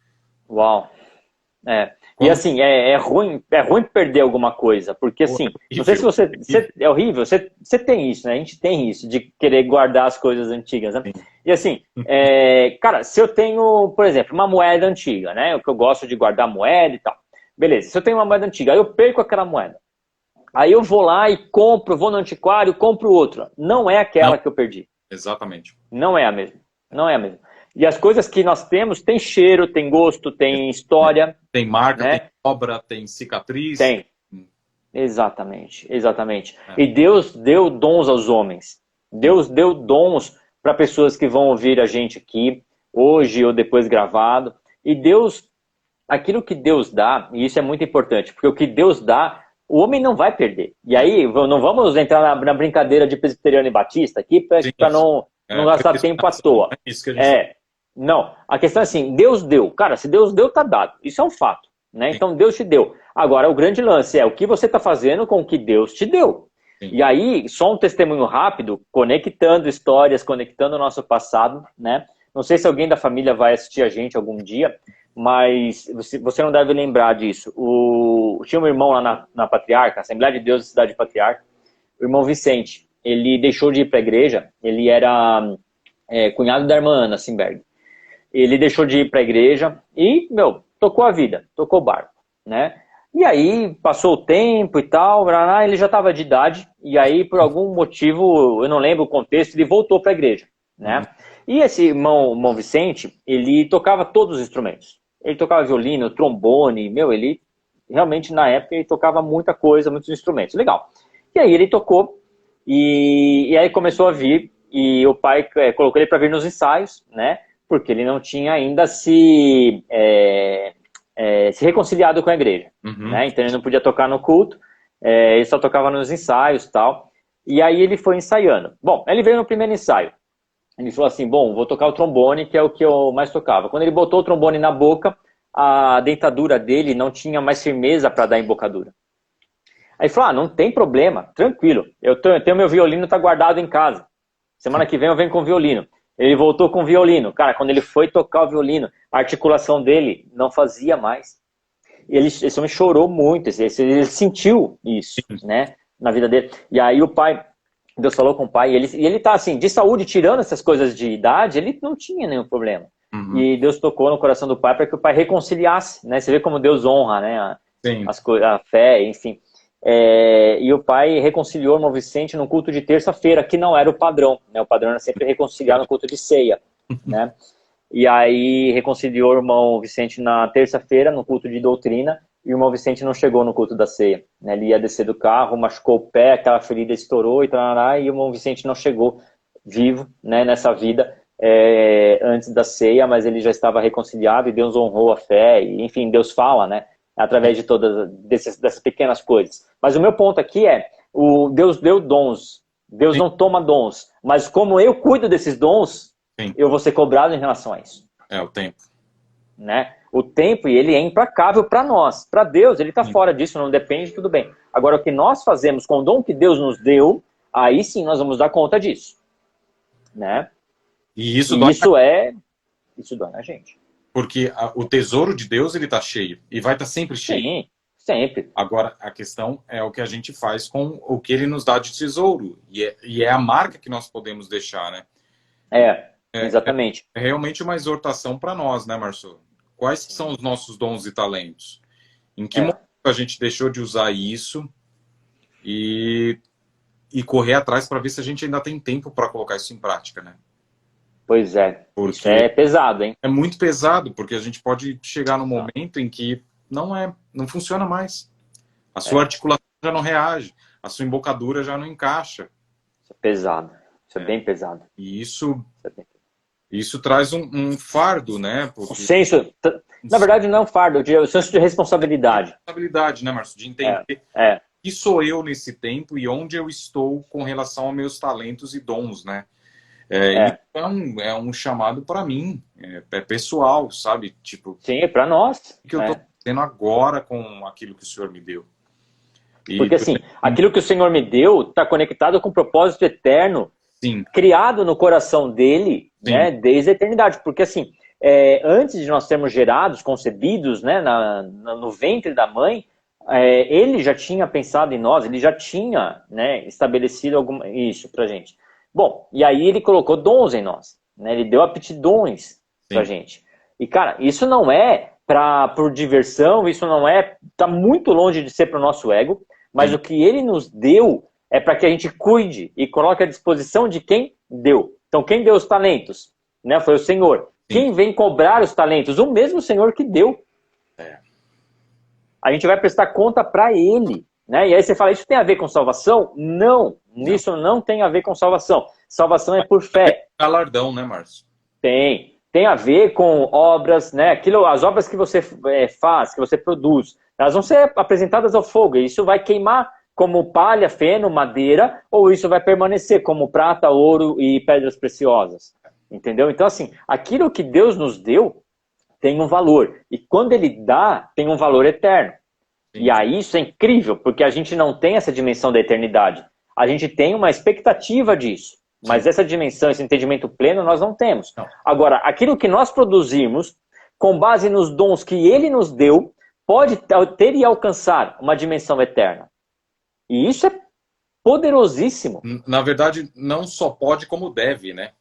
Uau! E assim, é ruim perder alguma coisa, porque assim, não sei se você é horrível, você tem isso, né? A gente tem isso, de querer guardar as coisas antigas, né? E assim, cara, se eu tenho, por exemplo, uma moeda antiga, né? Que eu gosto de guardar moeda e tal. Beleza, se eu tenho uma moeda antiga, aí eu perco aquela moeda. Aí eu vou lá e compro, vou no antiquário, compro outra. Não é aquela que eu perdi. Exatamente. Não é a mesma. Não é a mesma. E as coisas que nós temos tem cheiro, tem gosto, tem história. Tem marca, né? tem obra, tem cicatriz. Tem. Exatamente, exatamente. E Deus deu dons aos homens. Deus deu dons para pessoas que vão ouvir a gente aqui, hoje ou depois gravado. E Deus, aquilo que Deus dá, e isso é muito importante, porque o que Deus dá, o homem não vai perder. E aí, não vamos entrar na brincadeira de presbiteriano e batista aqui, para não gastar tempo à toa. É isso que a gente... Não, a questão é assim, Deus deu. Cara, se Deus deu, tá dado. Isso é um fato, né? Então Deus te deu. Agora, o grande lance é o que você está fazendo com o que Deus te deu. Sim. E aí, só um testemunho rápido, conectando histórias, conectando o nosso passado, né? Não sei se alguém da família vai assistir a gente algum dia, mas você não deve lembrar disso. Tinha um irmão lá na Patriarca, Assembleia de Deus da Cidade de Patriarca, o irmão Vicente. Ele deixou de ir para a igreja, ele era cunhado da irmã Ana Simberg. Ele deixou de ir para a igreja e, tocou a vida, tocou o barco, né? E aí, passou o tempo e tal, ele já estava de idade, e aí, por algum motivo, eu não lembro o contexto, ele voltou para a igreja, né? E esse irmão Vicente, ele tocava todos os instrumentos. Ele tocava violino, trombone, ele realmente, na época, ele tocava muita coisa, muitos instrumentos. Legal. E aí ele tocou, e aí começou a vir, e o pai colocou ele para vir nos ensaios, né? Porque ele não tinha ainda se reconciliado com a igreja, né? Então ele não podia tocar no culto, ele só tocava nos ensaios e tal. E aí ele foi ensaiando. Bom, ele veio no primeiro ensaio. Ele falou assim, vou tocar o trombone, que é o que eu mais tocava. Quando ele botou o trombone na boca, a dentadura dele não tinha mais firmeza para dar embocadura. Aí ele falou, não tem problema, tranquilo. Eu tenho meu violino, tá guardado em casa. Semana que vem eu venho com o violino. Ele voltou com o violino. Cara, quando ele foi tocar o violino, a articulação dele não fazia mais. Esse homem chorou muito, ele sentiu isso, né, na vida dele. E aí Deus falou com o pai, e ele tá assim, de saúde, tirando essas coisas de idade, ele não tinha nenhum problema. E Deus tocou no coração do pai para que o pai reconciliasse, né? Você vê como Deus honra, né, a fé, enfim. E o pai reconciliou o irmão Vicente no culto de terça-feira, que não era o padrão, né? O padrão era sempre reconciliar no culto de ceia, né? E aí reconciliou o irmão Vicente na terça-feira, no culto de doutrina, e o irmão Vicente não chegou no culto da ceia, né? Ele ia descer do carro, machucou o pé, aquela ferida estourou e o irmão Vicente não chegou vivo, né, nessa vida antes da ceia, mas ele já estava reconciliado e Deus honrou a fé, e, enfim, Deus fala, né, através de todas dessas pequenas coisas. Mas o meu ponto aqui Deus deu dons, Deus não toma dons, mas como eu cuido desses dons, eu vou ser cobrado em relação a isso. O tempo. Né? O tempo, e ele é implacável para nós. Para Deus, ele está fora disso, não depende, tudo bem. Agora, o que nós fazemos com o dom que Deus nos deu, aí sim nós vamos dar conta disso. Né? E isso dói na gente. Porque o tesouro de Deus, ele está cheio. E vai estar sempre cheio. Sim, sempre. Agora, a questão é o que a gente faz com o que ele nos dá de tesouro. E é a marca que nós podemos deixar, né? Exatamente. É realmente uma exortação para nós, né, Marcelo? Quais são os nossos dons e talentos? Em que momento a gente deixou de usar isso e correr atrás para ver se a gente ainda tem tempo para colocar isso em prática, né? Pois é. Porque isso é pesado, hein? É muito pesado, porque a gente pode chegar num momento em que não funciona mais. A sua articulação já não reage, a sua embocadura já não encaixa. Isso é pesado. Isso é bem pesado. E isso traz um fardo, né? Porque... Na verdade, não é um fardo, o senso de responsabilidade. Responsabilidade, né, Márcio? De entender quem sou eu nesse tempo e onde eu estou com relação aos meus talentos e dons, né? É um chamado para mim, é pessoal, sabe? Tipo, sim, é para nós. O que eu estou fazendo agora com aquilo que o Senhor me deu? Porque assim, aquilo que o Senhor me deu está conectado com o propósito eterno, criado no coração dele, né, desde a eternidade. Porque assim, antes de nós sermos gerados, concebidos, né, no ventre da mãe, ele já tinha pensado em nós, ele já tinha, né, estabelecido isso pra gente. Bom, e aí ele colocou dons em nós, né, ele deu aptidões pra gente. E cara, isso não é por diversão, isso não tá muito longe de ser pro nosso ego, mas o que ele nos deu é para que a gente cuide e coloque à disposição de quem deu. Então, quem deu os talentos, né, foi o Senhor. Quem vem cobrar os talentos? O mesmo Senhor que deu. É. A gente vai prestar conta para Ele. Né? E aí você fala, isso tem a ver com salvação? Não, isso não tem a ver com salvação. Salvação é por fé. Galardão, né, Márcio? Tem a ver com obras, né? As obras que você faz, que você produz, elas vão ser apresentadas ao fogo. E isso vai queimar como palha, feno, madeira, ou isso vai permanecer como prata, ouro e pedras preciosas. Entendeu? Então, assim, aquilo que Deus nos deu tem um valor. E quando Ele dá, tem um valor eterno. E aí isso é incrível, porque a gente não tem essa dimensão da eternidade. A gente tem uma expectativa disso. Mas essa dimensão, esse entendimento pleno, nós não temos. Não. Agora, aquilo que nós produzimos, com base nos dons que Ele nos deu, pode ter e alcançar uma dimensão eterna. E isso é poderosíssimo. Na verdade, não só pode, como deve, né?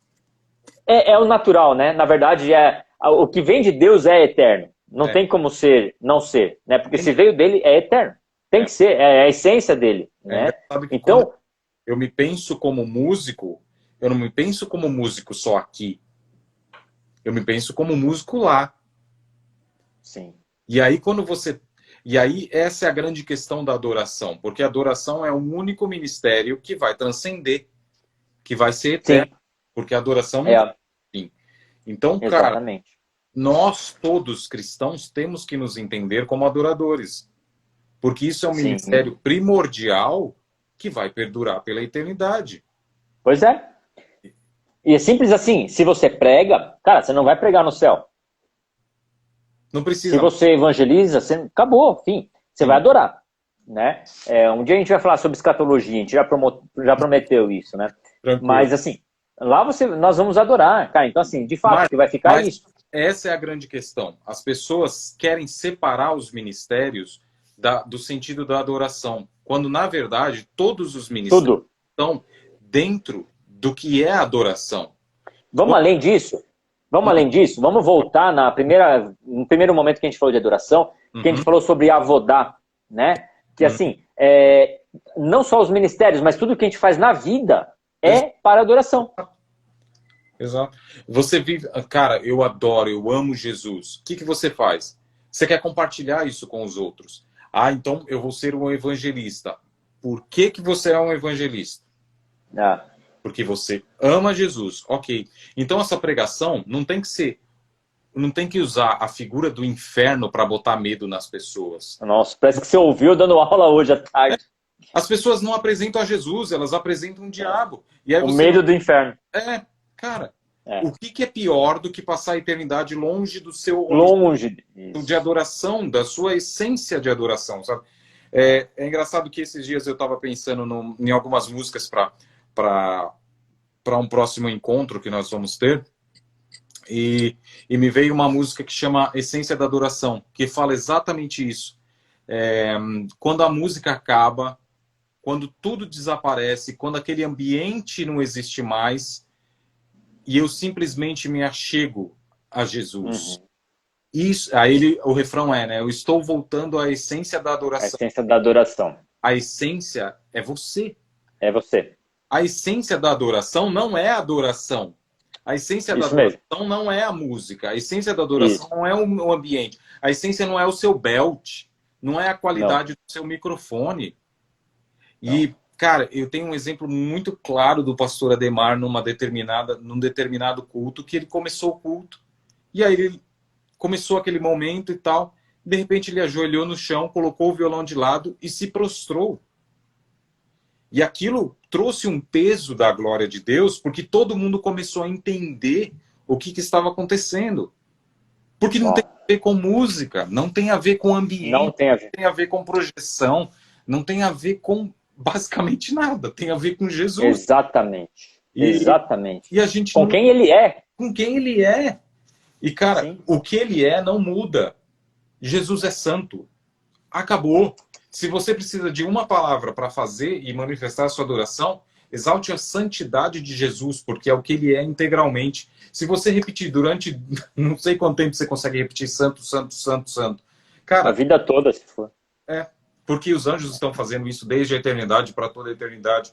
É o natural, né? Na verdade, o que vem de Deus é eterno. Não tem como não ser, né? Porque se veio dele, é eterno. Tem que ser, é a essência dele, né? Então, eu me penso como músico, eu não me penso como músico só aqui. Eu me penso como músico lá. Sim. E aí essa é a grande questão da adoração, porque a adoração é o único ministério que vai transcender, que vai ser eterno, porque a adoração não tem fim. Então, exatamente. Cara, nós todos cristãos temos que nos entender como adoradores, porque isso é um ministério primordial que vai perdurar pela eternidade. Pois é. E é simples assim, se você prega, cara, você não vai pregar no céu. Não precisa. Se você evangeliza, acabou, fim. Você vai adorar, né? Um dia a gente vai falar sobre escatologia, a gente já prometeu isso, né? Tranquilo. Mas assim, lá nós vamos adorar, cara. Então assim, de fato, que vai ficar isso. Essa é a grande questão. As pessoas querem separar os ministérios do sentido da adoração, quando na verdade todos os ministérios estão dentro do que é adoração. Vamos além disso? Vamos voltar no primeiro momento que a gente falou de adoração, que a gente falou sobre avodá, né? Que assim, não só os ministérios, mas tudo que a gente faz na vida é para adoração. Exato. Você vive... Cara, eu adoro, eu amo Jesus. O que você faz? Você quer compartilhar isso com os outros. Então eu vou ser um evangelista. Por que você é um evangelista? Porque você ama Jesus. Ok. Então essa pregação não tem que usar a figura do inferno para botar medo nas pessoas. Nossa, parece que você ouviu dando aula hoje à tarde. As pessoas não apresentam a Jesus, elas apresentam o diabo. E aí o medo do inferno. Cara, o que é pior do que passar a eternidade longe do seu... de adoração, da sua essência de adoração, sabe? É engraçado que esses dias eu estava pensando em algumas músicas para um próximo encontro que nós vamos ter. E me veio uma música que chama Essência da Adoração, que fala exatamente isso. Quando a música acaba, quando tudo desaparece, quando aquele ambiente não existe mais, e eu simplesmente me achego a Jesus. Isso, aí o refrão né? Eu estou voltando à essência da adoração. A essência da adoração. A essência é você. É você. A essência da adoração não é a adoração. A essência da adoração não é a música. A essência da adoração não é o ambiente. A essência não é o seu belt. Não é a qualidade do seu microfone. E, cara, eu tenho um exemplo muito claro do pastor Ademar num determinado culto, que ele começou o culto. E aí ele começou aquele momento e tal. De repente ele ajoelhou no chão, colocou o violão de lado e se prostrou. E aquilo trouxe um peso da glória de Deus, porque todo mundo começou a entender o que estava acontecendo. Porque não tem a ver com música, não tem a ver com ambiente, não tem a ver com projeção, não tem a ver com basicamente nada, tem a ver com Jesus. Exatamente. Exatamente. E a gente com quem ele é. Com quem ele é. E, cara, o que ele é não muda. Jesus é santo. Acabou. Se você precisa de uma palavra para fazer e manifestar a sua adoração, exalte a santidade de Jesus, porque é o que ele é integralmente. Se você repetir durante não sei quanto tempo você consegue repetir santo, santo, santo, santo. Cara, a vida toda, se for. Porque os anjos estão fazendo isso desde a eternidade para toda a eternidade.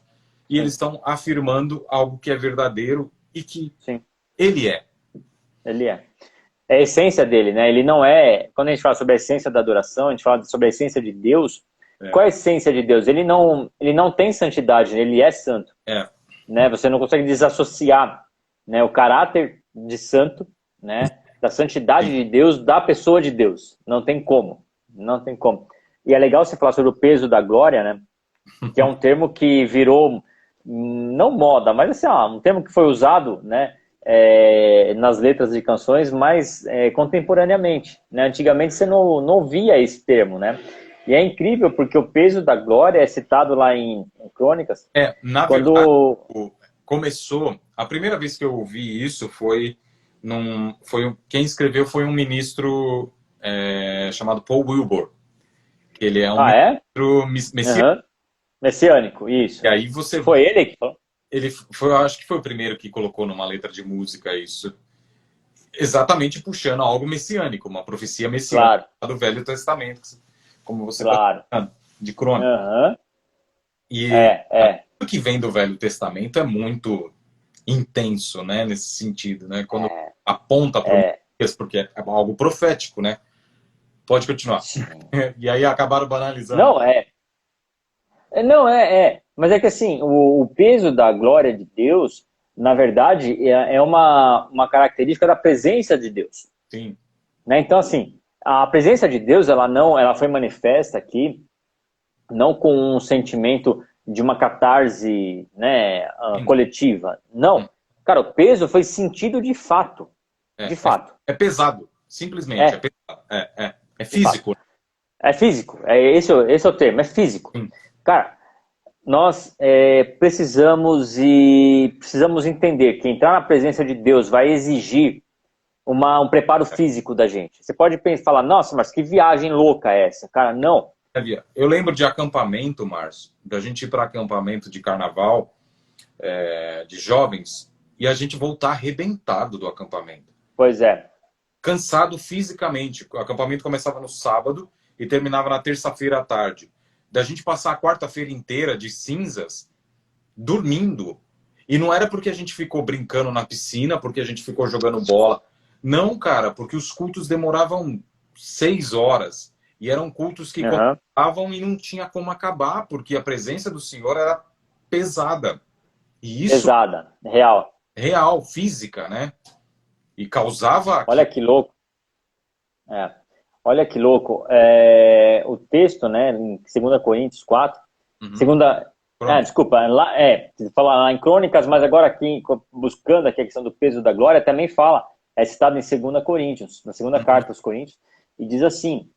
E eles estão afirmando algo que é verdadeiro e que ele é. Ele é. é a essência dele, né? Ele não é... Quando a gente fala sobre a essência da adoração, a gente fala sobre a essência de Deus. Qual é a essência de Deus? Ele não tem santidade, ele é santo. Né? Você não consegue desassociar, né, o caráter de santo, né, da santidade de Deus, da pessoa de Deus. Não tem como. Não tem como. E é legal você falar sobre o peso da glória, né? Que é um termo que virou, não moda, mas assim, um termo que foi usado, né, nas letras de canções, mas contemporaneamente. Né? Antigamente você não ouvia esse termo, né? E é incrível porque o peso da glória é citado lá em Crônicas. Na verdade, começou... A primeira vez que eu ouvi isso quem escreveu foi um ministro chamado Paul Wilbur. Ele é um ministro messiânico. Messiânico, isso. E aí você... Foi ele que falou? Eu acho que foi o primeiro que colocou numa letra de música isso. Exatamente puxando algo messiânico, uma profecia messiânica do Velho Testamento, como você está falando, de Crônicas. E o que vem do Velho Testamento é muito intenso, né, nesse sentido, né? Quando aponta para o Messias, porque é algo profético, né? Pode continuar. E aí acabaram banalizando. Mas é que assim, o peso da glória de Deus, na verdade, é uma característica da presença de Deus. Sim. Né? Então, assim, a presença de Deus, ela foi manifesta aqui, não com um sentimento de uma catarse, né, coletiva. Não. Cara, o peso foi sentido de fato. De fato. É pesado. Simplesmente. É pesado. É físico. É físico. Esse é o termo. É físico. Cara, nós precisamos entender que entrar na presença de Deus vai exigir um preparo físico da gente. Você pode falar, nossa, mas que viagem louca é essa? Cara, não. Eu lembro de acampamento, Márcio, da gente ir para acampamento de carnaval, de jovens, e a gente voltar arrebentado do acampamento. Pois é. Cansado fisicamente. O acampamento começava no sábado e terminava na terça-feira à tarde. Da gente passar a quarta-feira inteira de cinzas, dormindo. E não era porque a gente ficou brincando na piscina, porque a gente ficou jogando bola. Não, cara, porque os cultos demoravam 6 horas. E eram cultos que começavam e não tinha como acabar, porque a presença do Senhor era pesada. E isso... Pesada, real. Real, física, né? E causava... Olha que louco. Olha que louco. O texto, né, em 2 Coríntios 4, desculpa, fala lá em Crônicas, mas agora aqui, buscando aqui a questão do peso da glória, também fala, é citado em 2 Coríntios, na segunda carta aos Coríntios, e diz assim,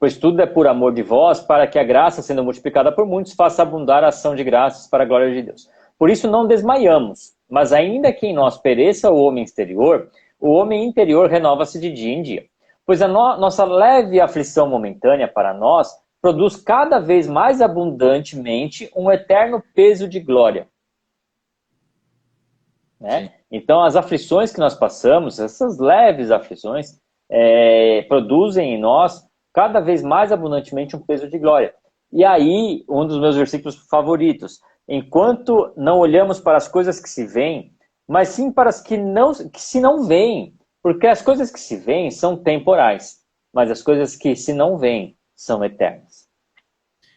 pois tudo é por amor de vós, para que a graça, sendo multiplicada por muitos, faça abundar a ação de graças para a glória de Deus. Por isso não desmaiamos, mas ainda que em nós pereça o homem exterior, o homem interior renova-se de dia em dia. Pois a nossa leve aflição momentânea para nós produz cada vez mais abundantemente um eterno peso de glória. Né? Então as aflições que nós passamos, essas leves aflições, produzem em nós cada vez mais abundantemente um peso de glória. E aí, um dos meus versículos favoritos, enquanto não olhamos para as coisas que se veem, mas sim para as que se não veem, porque as coisas que se veem são temporais, mas as coisas que se não veem são eternas.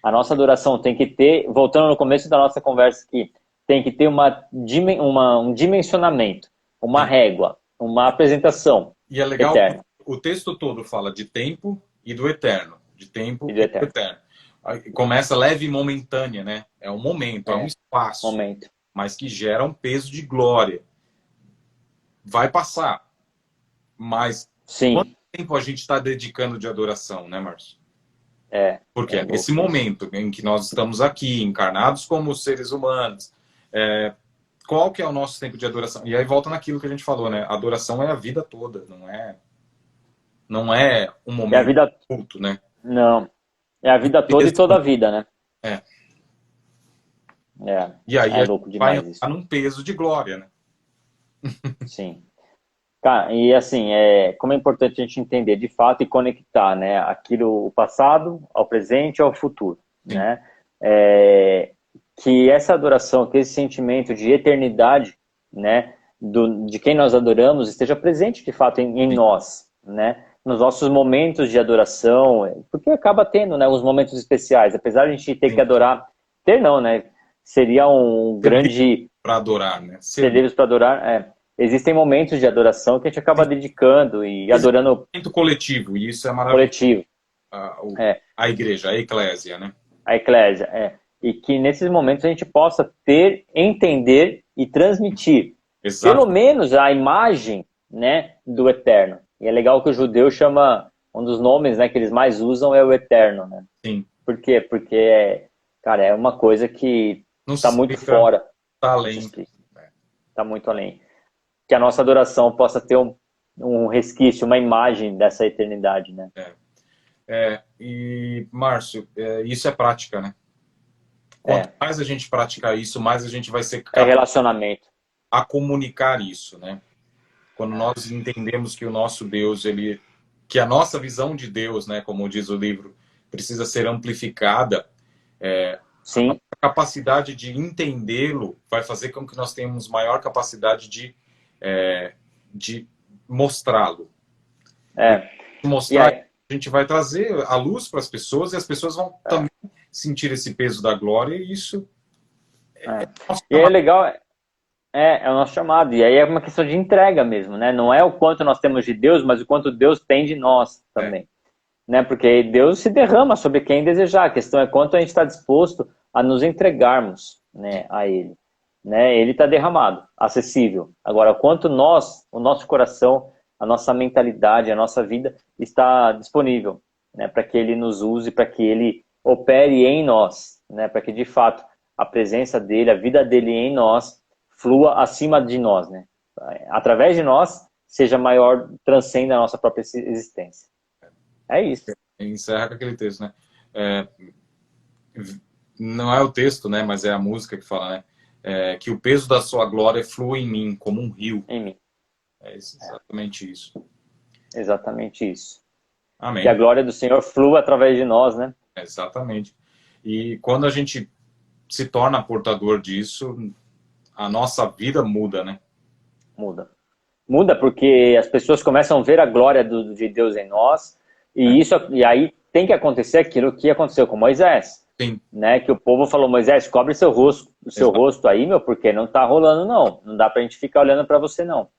A nossa adoração tem que ter, voltando no começo da nossa conversa aqui, tem que ter um dimensionamento, uma régua, uma apresentação. E é legal, eterna. O texto todo fala de tempo e do eterno. De tempo e do eterno. Começa leve e momentânea, né? É um momento, é um espaço. Mas que gera um peso de glória. Vai passar. Mas quanto tempo a gente está dedicando de adoração, né, Márcio? Porque é nesse momento em que nós estamos aqui, encarnados como seres humanos, qual que é o nosso tempo de adoração? E aí volta naquilo que a gente falou, né? A adoração é a vida toda, não é um momento culto, né? Não. É a vida toda e toda a vida, né? E aí é louco demais vai entrar num peso de glória, né? Sim. Cara, e assim, como é importante a gente entender de fato e conectar, né, aquilo, o passado ao presente e ao futuro, né? Que essa adoração, que esse sentimento de eternidade, né, de quem nós adoramos esteja presente de fato em nós, né? Nos nossos momentos de adoração, porque acaba tendo, né, os momentos especiais, apesar de a gente ter que adorar, ter não, né? Seria um grande... Para adorar, né? Ser livres para adorar, existem momentos de adoração que a gente acaba dedicando e adorando... Momento coletivo, e isso é maravilhoso. Coletivo. A igreja, a eclésia, né? A eclésia, E que nesses momentos a gente possa ter, entender e transmitir, Exato. pelo menos a imagem, né, do eterno. E é legal que o judeu chama, um dos nomes, né, que eles mais usam é o eterno, né? Sim. Por quê? Porque, cara, é uma coisa que está muito fora. Está além. Está muito além. Que a nossa adoração possa ter um resquício, uma imagem dessa eternidade, né? E, Márcio, isso é prática, né? Quanto mais a gente praticar isso, mais a gente vai ser capaz relacionamento a comunicar isso, né? Quando nós entendemos que o nosso Deus, que a nossa visão de Deus, né, como diz o livro, precisa ser amplificada, Sim. a capacidade de entendê-lo vai fazer com que nós tenhamos maior capacidade de mostrá-lo. Mostrar, a gente vai trazer a luz para as pessoas e as pessoas vão também sentir esse peso da glória, e isso e é legal, é o nosso chamado, e aí é uma questão de entrega mesmo, né? Não é o quanto nós temos de Deus, mas o quanto Deus tem de nós também, né? Porque Deus se derrama sobre quem desejar, a questão é quanto a gente está disposto a nos entregarmos, né, a Ele, né? Ele está derramado, acessível. Agora, quanto o nosso coração, a nossa mentalidade, a nossa vida está disponível, né, para que Ele nos use, para que Ele opere em nós, né, para que de fato a presença dele, a vida dele em nós flua acima de nós, né? Através de nós seja maior, transcenda a nossa própria existência. É isso. Encerra com aquele texto, né? Não é o texto, né, mas é a música que fala, né? Que o peso da sua glória flua em mim como um rio. Em mim. É exatamente isso. Exatamente isso. Amém. Que a glória do Senhor flua através de nós, né? Exatamente. E quando a gente se torna portador disso, a nossa vida muda, né? Muda porque as pessoas começam a ver a glória de Deus em nós, e aí tem que acontecer aquilo que aconteceu com Moisés. Sim. Né? Que o povo falou, Moisés, cobre seu rosto aí, meu, porque não tá rolando não. Não dá pra gente ficar olhando para você não.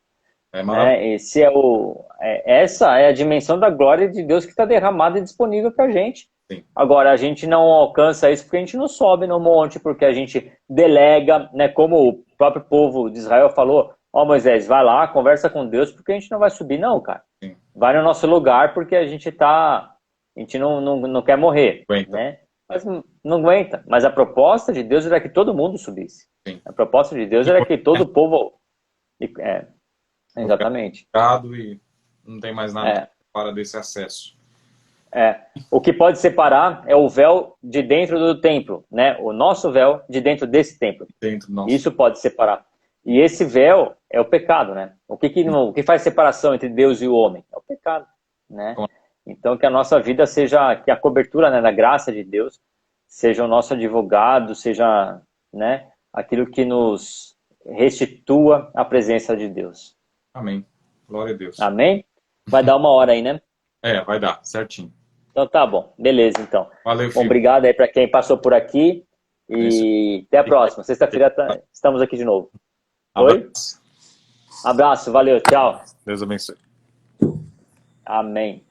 Essa é a dimensão da glória de Deus que está derramada e disponível pra gente. Sim. Agora, a gente não alcança isso porque a gente não sobe no monte, porque a gente delega, né? Como o próprio povo de Israel falou, Moisés, vai lá, conversa com Deus, porque a gente não vai subir não, cara. Sim. Vai no nosso lugar porque a gente não quer morrer, Aguenta. né? Mas não aguenta. Mas a proposta de Deus era que todo mundo subisse. Sim. A proposta de Deus era que todo o povo... Exatamente. E não tem mais nada para desse acesso. O que pode separar é o véu de dentro do templo, né? O nosso véu de dentro desse templo. Isso pode separar. E esse véu é o pecado, né? O que faz separação entre Deus e o homem? É o pecado, né? Então que a nossa vida seja, que a cobertura, né, da graça de Deus seja o nosso advogado, seja, né, aquilo que nos restitua a presença de Deus. Amém. Glória a Deus. Amém? Vai dar 1 hora aí, né? Vai dar, certinho. Então tá bom, beleza então. Valeu, filho. Obrigado aí para quem passou por aqui e até a próxima. Sexta-feira estamos aqui de novo. Oi? Abraço, valeu, tchau. Deus abençoe. Amém.